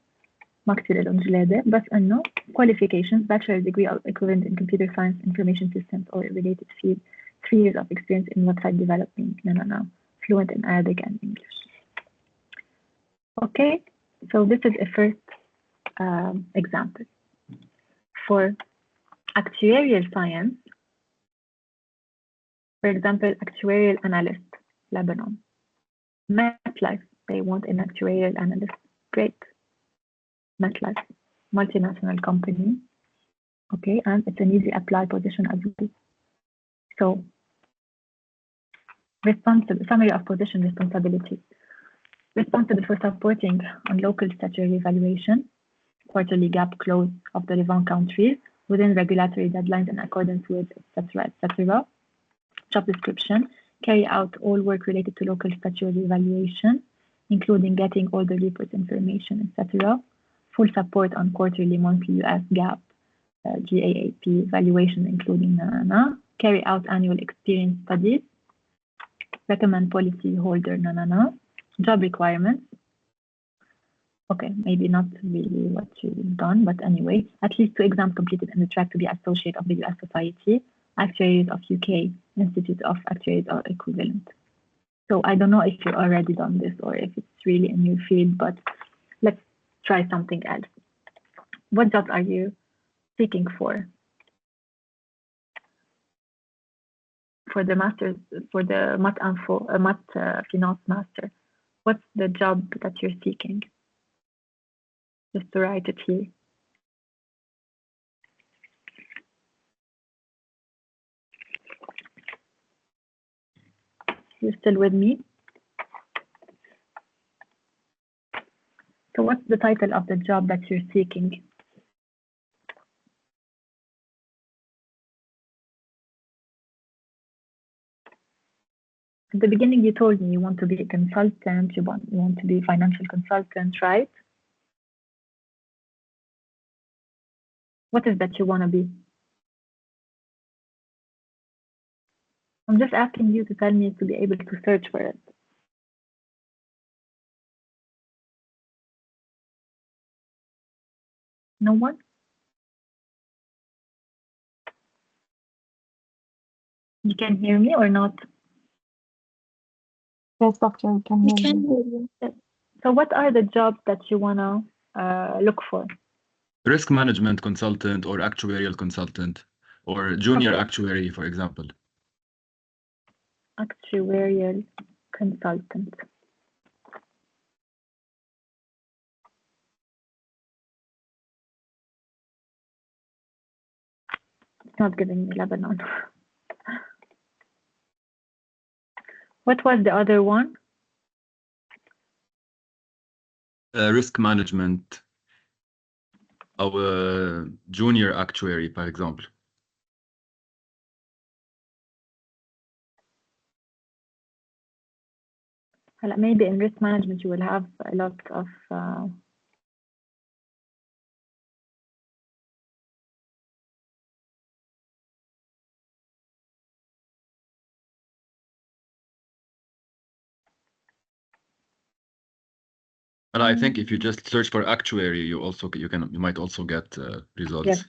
ما كتير لهم جلادة بس إنه qualifications, bachelor degree or equivalent in computer science, information systems or related field, 3 years of experience in website developing, fluent in Arabic and English. Okay, so this is a first example. For actuarial science, for example, actuarial analyst, Lebanon. MetLife, they want an actuarial analyst. Great. MetLife, multinational company. Okay, and it's an easy apply position as well. So, summary of position responsibilities. Responsible for supporting on local statutory evaluation, quarterly gap close of the relevant countries, within regulatory deadlines in accordance with, etc., etc. Job description, carry out all work related to local statutory evaluation, including getting all the report information, etc. Full support on quarterly, monthly US GAAP, GAAP evaluation, including NANA. Carry out annual experience studies. Recommend policy holder NANA. Job requirements. Okay, maybe not really what you've done, but anyway, at least 2 exams completed in the track to be associate of the US Society, actuaries of UK Institute of Actuaries or equivalent. So I don't know if you've already done this or if it's really a new field, but let's try something else. What jobs are you seeking for? For the masters, for the Math Finance Master, what's the job that you're seeking? Just to write it here. You're still with me? So what's the title of the job that you're seeking? At the beginning, you told me you want to be a consultant, you want to be a financial consultant, right? What is that you want to be? I'm just asking you to tell me to be able to search for it. No one? You can hear me or not? Yes, doctor, we can We hear can you. hear you. So what are the jobs that you want to look for? Risk management consultant or actuarial consultant or junior Okay. actuary, for example. Actuarial consultant. It's not giving me Lebanon. What was the other one? Risk management or junior actuary, for example. Maybe in risk management you will have a lot of And I think if you just search for actuary, you might also get results. Yes.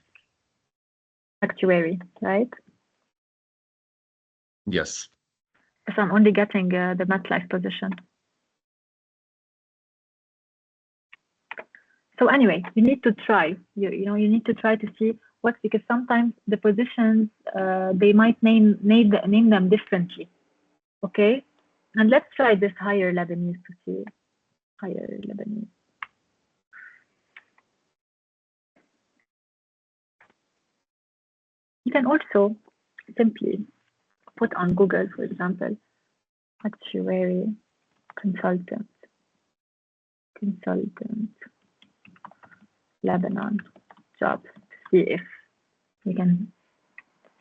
Actuary, right? Yes. So I'm only getting the MetLife position. So anyway, you need to try. You need to try to see what, because sometimes the positions they might name them differently. Okay, and let's try this higher Lebanese to see higher Lebanese. You can also simply put on Google, for example, actuary consultant Lebanon jobs to see if you can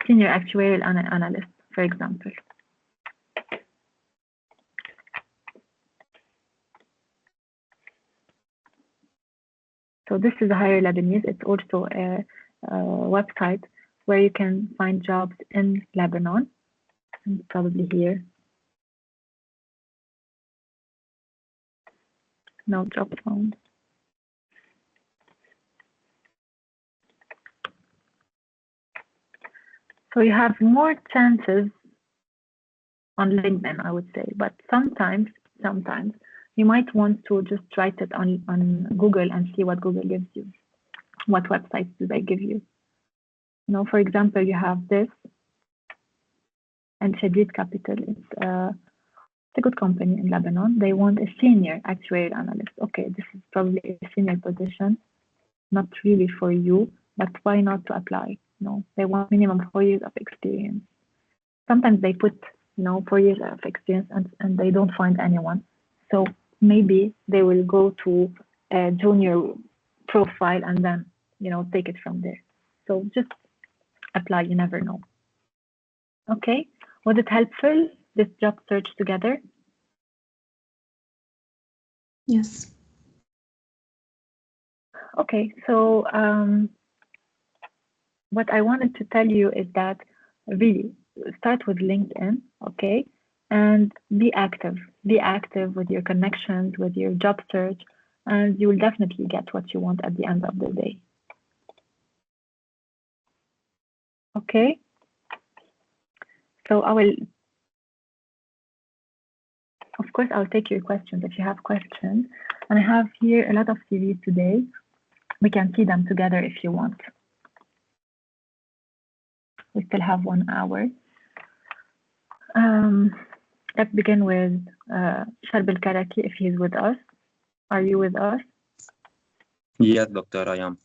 senior actuarial analyst, for example. So this is a higher Lebanese. It's also a website where you can find jobs in Lebanon, and probably here. No job found. So you have more chances on LinkedIn, I would say, but sometimes you might want to just write it on Google and see what Google gives you. What websites do they give you? For example, you have this, and Shadid Capital. It's a good company in Lebanon. They want a senior actuarial analyst. Okay, this is probably a senior position, not really for you, but why not to apply? They want minimum 4 years of experience. Sometimes they put 4 years of experience and they don't find anyone. So maybe they will go to a junior profile and then take it from there. So just apply, you never know. Okay, was it helpful, this job search together? Yes. Okay, so what I wanted to tell you is that really start with LinkedIn, okay? And be active. Be active with your connections, with your job search, and you will definitely get what you want at the end of the day. Okay? So I will, of course, I'll take your questions if you have questions. And I have here a lot of CVs today. We can see them together if you want. We still have 1 hour. Let's begin with Sharb al-Karaki, if he's with us. Are you with us? Yes, doctor, I am.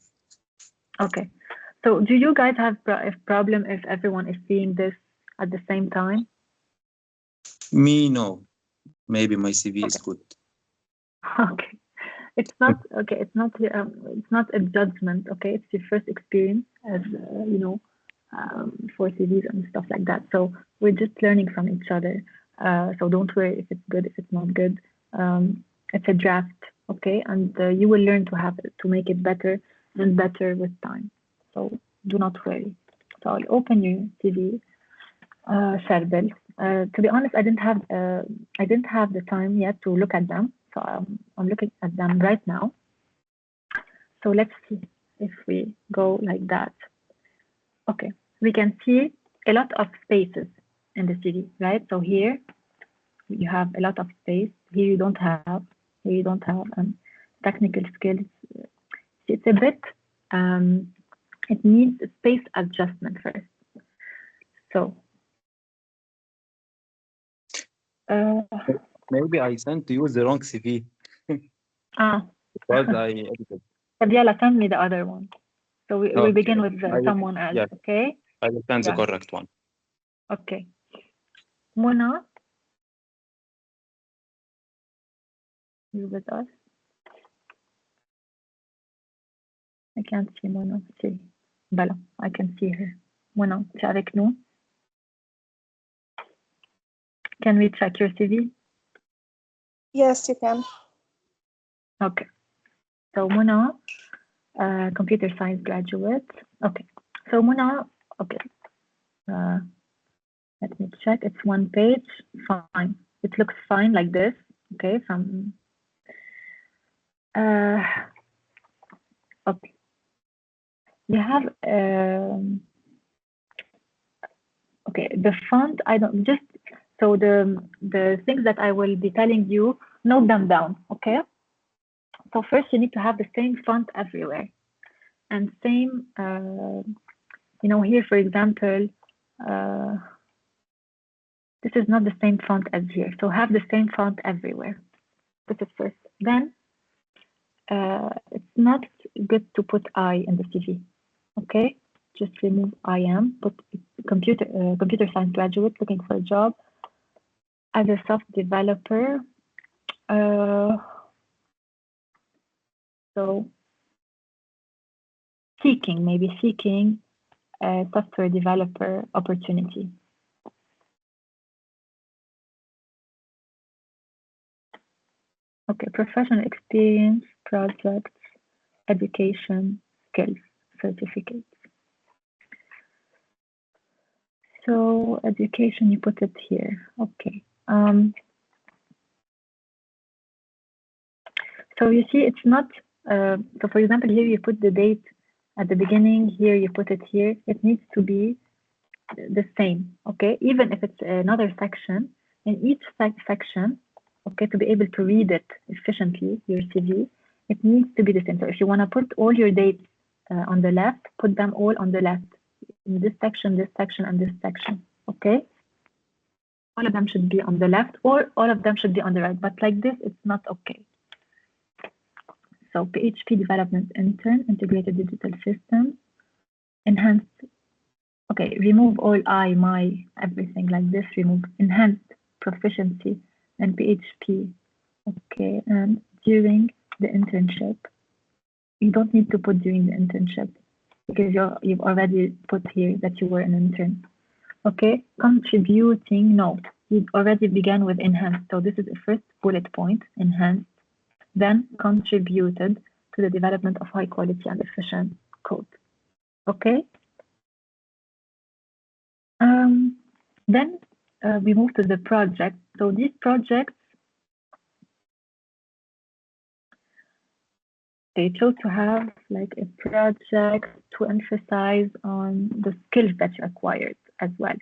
Okay. So do you guys have a problem if everyone is seeing this at the same time? Me, no. Maybe my CV is Okay. good. Okay. It's not okay. It's not a judgment. Okay, it's your first experience as you know, for CVs and stuff like that. So we're just learning from each other. So don't worry if it's good, if it's not good. It's a draft, okay, and you will learn to make it better and better with time. So do not worry. So I'll open your CV, Sharbel. To be honest, I didn't have the time yet to look at them. So I'm looking at them right now. So let's see if we go like that. Okay, we can see a lot of spaces in the CV, right? So here you have a lot of space. Here you don't have. Here you don't have. Technical skills. It's a bit. It needs a space adjustment first. So. Maybe I sent to you the wrong CV. Because I edited. But Yala, send me the other one. So we begin with someone else, yes, okay? I will send the correct one. Okay. Mona, you with us? I can't see Mona. See, Bella, I can see her. Mona, tu es avec nous? Can we check your CV? Yes, you can. Okay. So Mona, computer science graduate. Okay. So Mona, okay. Let me check. It's 1 page. Fine. It looks fine like this. Okay. From. Okay. You have. Okay. The font. I don't just. So the things that I will be telling you, note them down. Okay. So first, you need to have the same font everywhere, and same. You know, here, for example, this is not the same font as here. So have the same font everywhere. This is first. Then it's not good to put I in the CV. Okay, just remove I am. Put computer science graduate looking for a job as a soft developer. So seeking a software developer opportunity. Okay, professional experience, projects, education, skills, certificates. So education, you put it here. Okay. So you see, it's not. So for example, here you put the date at the beginning. Here you put it here. It needs to be the same. Okay, even if it's another section, in each section, okay, to be able to read it efficiently, your CV, it needs to be the same. So if you want to put all your dates on the left, put them all on the left. In this section, and this section. Okay. All of them should be on the left, or all of them should be on the right. But like this, it's not okay. So PHP development intern, integrated digital systems, enhanced. Okay, remove all I, my, everything like this. Remove enhanced proficiency and PHP. Okay, and during the internship, you don't need to put during the internship. because you've already put here that you were an intern. Okay, contributing, no, you already began with enhanced. So this is the first bullet point, enhanced, then contributed to the development of high quality and efficient code. Okay. Then we move to the project. So these projects, they chose to have like a project to emphasize on the skills that you acquired as well.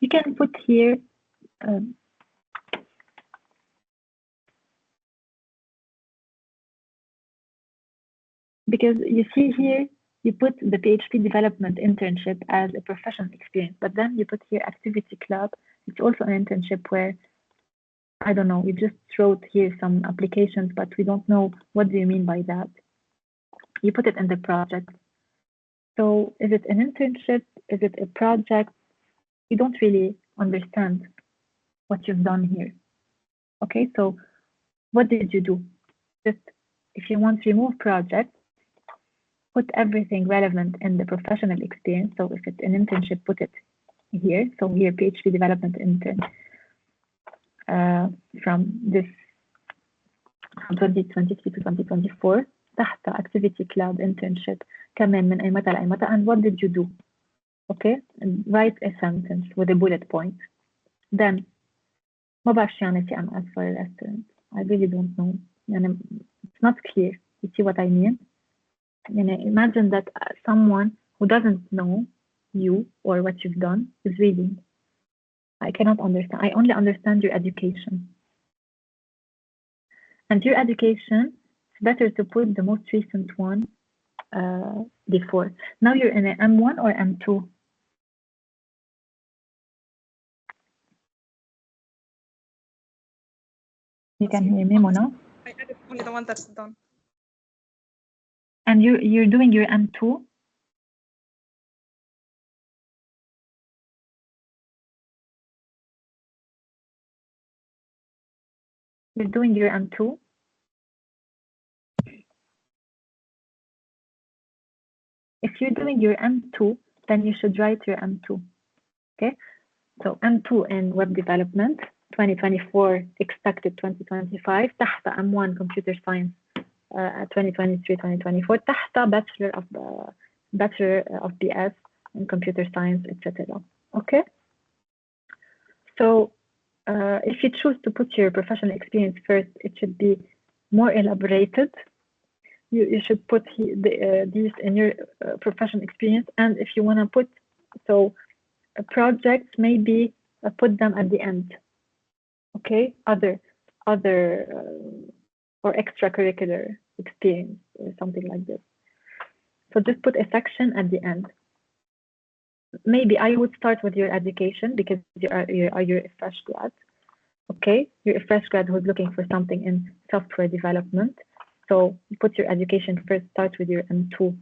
You can put here because you see here, you put the PHP development internship as a professional experience, but then you put here activity club. It's also an internship where, I don't know, you just wrote here some applications, but we don't know what do you mean by that. You put it in the project. So is it an internship? Is it a project? You don't really understand what you've done here. Okay, so what did you do? Just if you want to remove project, put everything relevant in the professional experience. So if it's an internship, put it here. So here, PHP development intern from 2023 to 2024 تحت activity cloud internship كمان من أي متى لأي متى. And what did you do? Okay, and write a sentence with a bullet point. Then ما بعرف شو يعني CMS for a restaurant. I really don't know. يعني it's not clear. You see what I mean? يعني imagine that someone who doesn't know you or what you've done is reading. I cannot understand. I only understand your education. And your education, it's better to put the most recent one before. Now you're in an M1 or M2? You can hear me, Mona? I added only the one that's done. And you're doing your M2? You're doing your M2? If you're doing your M2, then you should write your M2. Okay? So M2 in web development, 2024 expected 2025 تحت M1 computer science 2023-2024 تحت bachelor of BS in computer science, etc. Okay? So if you choose to put your professional experience first, it should be more elaborated. You should put these in your professional experience. And if you want to put projects, maybe put them at the end. Okay, other or extracurricular experience or something like this. So just put a section at the end. Maybe I would start with your education because you're a fresh grad. Okay, you're a fresh grad who's looking for something in software development. So you put your education first, start with your M2,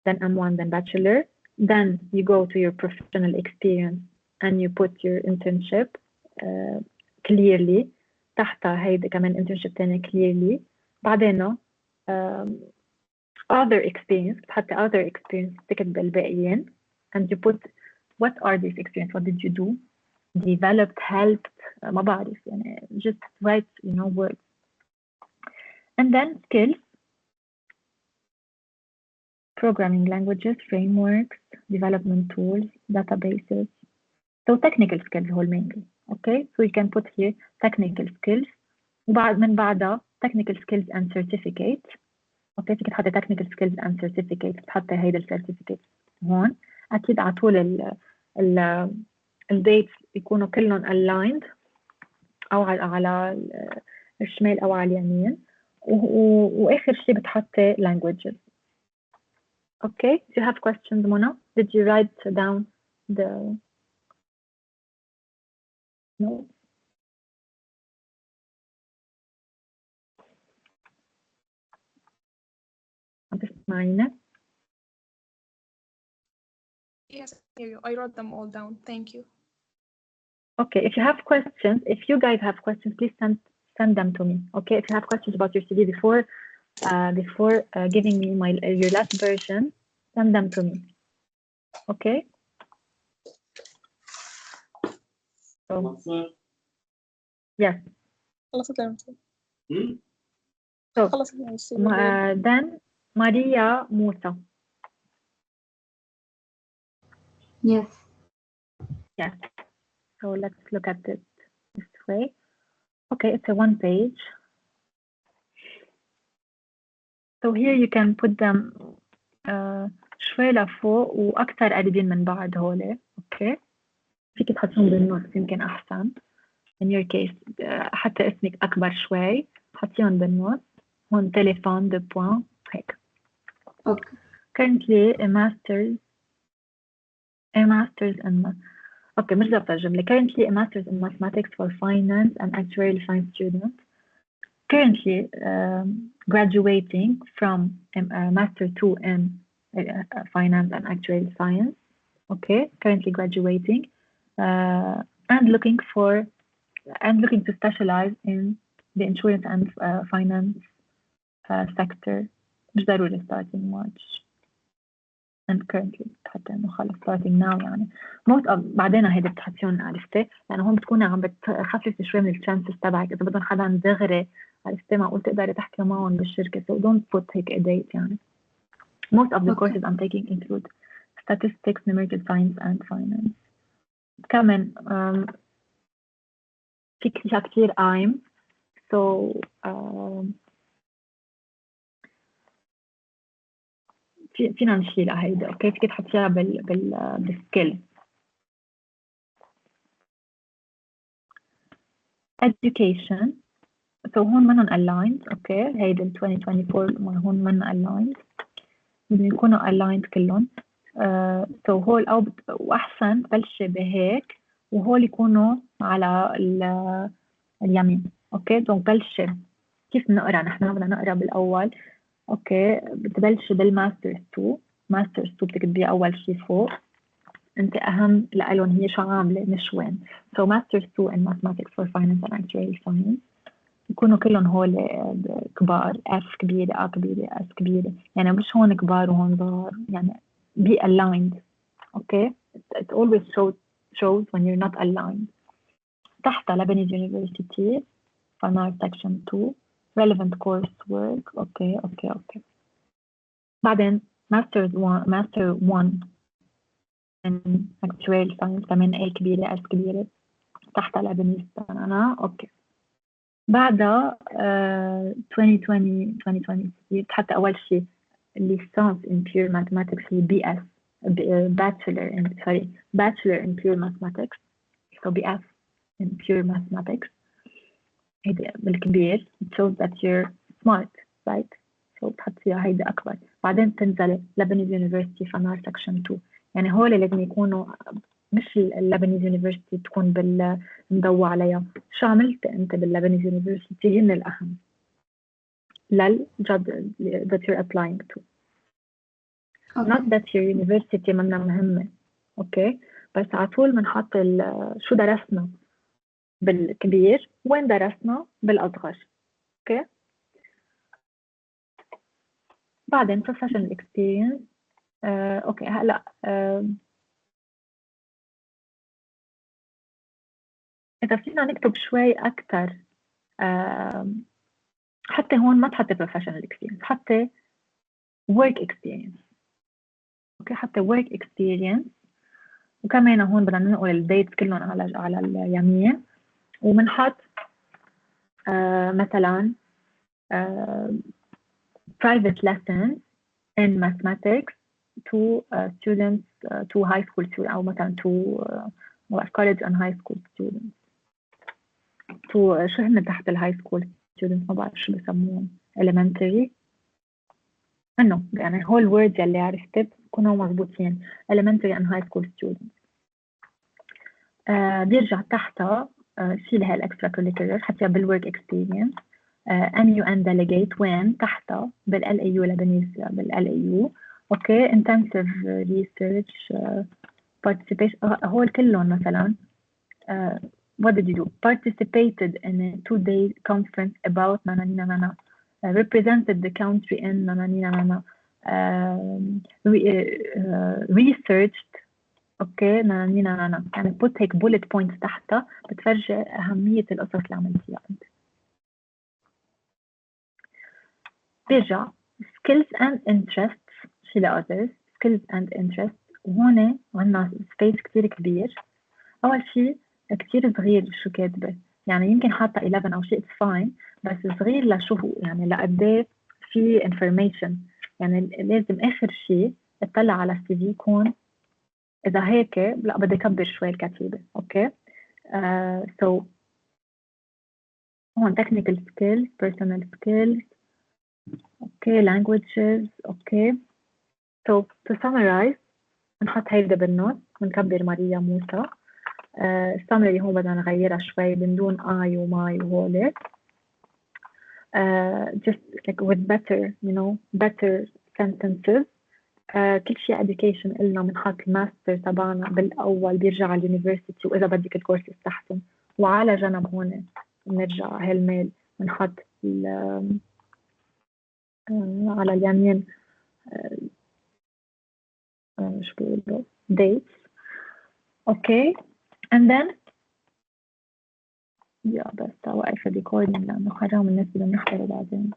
then M1, then bachelor. Then you go to your professional experience and you put your internship clearly. تحت هيدا كمان internship تاني clearly. بعدين other experience حتى other experience تكتب الباقيين and you put what are these experience, what did you do, developed, helped, ما بعرف يعني just write words. And then skills, programming languages, frameworks, development tools, databases. So technical skills whole mainly. Okay, so you can put here technical skills وبعد من بعدها technical skills and certificates. Okay, فيك تحطي technical skills and certificates تحطي هيدا الcertificates هون. أكيد على طول ال dates يكونوا كلهم aligned أو على الشمال أو على اليمين. وآخر شيء بتحطي languages. Okay, do you have questions, Mona? Did you write down the notes? عم تسمعينا؟ Yes, I hear you. I wrote them all down. Thank you. Okay, if you have questions, if you guys have questions, please send them to me. Okay, if you have questions about your CV before giving me your last version, send them to me. Okay. So, yes. So then Maria Musa. Yes. Yes. So let's look at it this way. Okay, it's a one page. So here you can put them شوي لفوق وأكثر قريبين من بعض هول. Okay. فيك تحطهم بالنص يمكن أحسن. In your case حتى اسمك أكبر شوي حطيهم بالنص. هون تليفون دو بوان هيك. Okay. Currently a master's in okay مش ضبط الجملة. Currently a master's in mathematics for finance and actuarial science student. Currently graduating from Master 2 in Finance and Actuarial Science. Okay, currently graduating and looking to specialize in the insurance and finance sector. مش ضروري starting March. And currently حتى إنه خلص starting now يعني most of بعدين هيدا بتحطيهم عرفتي لأنه هون بتكوني عم بتخففي شوي من الشانسز تبعك إذا بدهم حدا دغري عرفتي معقول تقدري تحكي معهم بالشركة so don't put هيك a date يعني. Most of the courses I'm taking include statistics, numerical science and finance. كمان في كتير I'm so فينا نشيلها هيدا اوكي فيك تحطيها بالسكيل. Education so هون منن aligned اوكي هيدا 2024 هون منن aligned بدهم يكونوا aligned كلهم so هول أو وأحسن بلشي بهيك وهول يكونوا على اليمين اوكي دونك بلشي كيف بنقرا نحن بدنا نقرا بالأول اوكي بتبلشي بالماسترز 2 ماسترز 2 بتكتبيه أول شي فوق انت أهم لألون هي شو عاملة مش وين so masters 2 in mathematics for finance and actuarial science يكونوا كلهم هول كبار F كبيرة A كبيرة S كبيرة يعني مش هون كبار وهون صغار يعني be aligned okay it always shows when you're not aligned. تحت Lebanese University Finance section 2 relevant coursework okay بعدين master 1 in actuarial science كمان A كبيرة S كبيرة تحت Lebanese أنا اوكي بعدها 2020 حتى أول شيء licence in pure mathematics هي BS bachelor in pure mathematics so BS in pure mathematics هيدا بالكبير it shows that you're smart right so بتحطيها هيدا أكبر بعدين تنزلي Lebanese University Finance section 2 يعني هول لازم يكونوا مش اللبنيز يونيفرسيتي تكون مضوى عليها شو عملت انت باللبنيز يونيفرسيتي هن الاهم للجوب that you're applying to not that your university منا مهمة اوكي بس على طول بنحط شو درسنا بالكبير وين درسنا بالاصغر اوكي بعدين professional experience اوكي هلا إذا فينا نكتب شوي أكتر حتى هون ما تحطي professional experience حتى work experience أوكي حتى work experience وكمان هون بدنا ننقل الديت كلهم على اليمين وبنحط مثلا private lessons in mathematics to students to high school students أو مثلا to college and high school students تو شو هن تحت الهاي سكول ستودنتس ما بعرف شو بسموهم elementary انه يعني هول الوردز يلي عرفتي بكونوا مضبوطين elementary and high school students بيرجع تحتها شيل هاي الاكسترا كوريكولر حتى بالورك اكسبيرينس eng1 delegate وين تحتها بالLAU لبنيز بالLAU اوكي intensive research participation هو كلهم مثلا what did you do? Participated in a 2-day conference about na. Represented the country in na. Researched اوكي na. يعني put هيك bullet points تحتها بتفرجي أهمية القصص اللي عملتيها انت. برجع skills and interests شي others skills and interests وهون عنا space كتير كبير. أول شي كتير صغير شو كاتبة يعني يمكن حاطة 11 أو شيء it's fine بس صغير لشو هو يعني لقديه في information يعني لازم آخر شيء اطلع على السي في يكون إذا هيك لا بدي أكبر شوي الكتيبة أوكي so هون technical skills personal skills أوكي languages أوكي so to summarize بنحط هيدا بالنص بنكبر ماريا موسى السمري هون بدنا نغيرها شوي من دون I وماي وهولي just like with better you know better sentences كل شيء education قلنا بنحط الماستر تبعنا بالأول بيرجع على اليونيفرسيتي وإذا بدك الكورس تحتهم وعلى جنب هون بنرجع هالميل بنحط على اليمين شو بيقولوا dates okay and then بس أوقف الريكوردينج لأنه حرام الناس بدهم يحضروا بعدين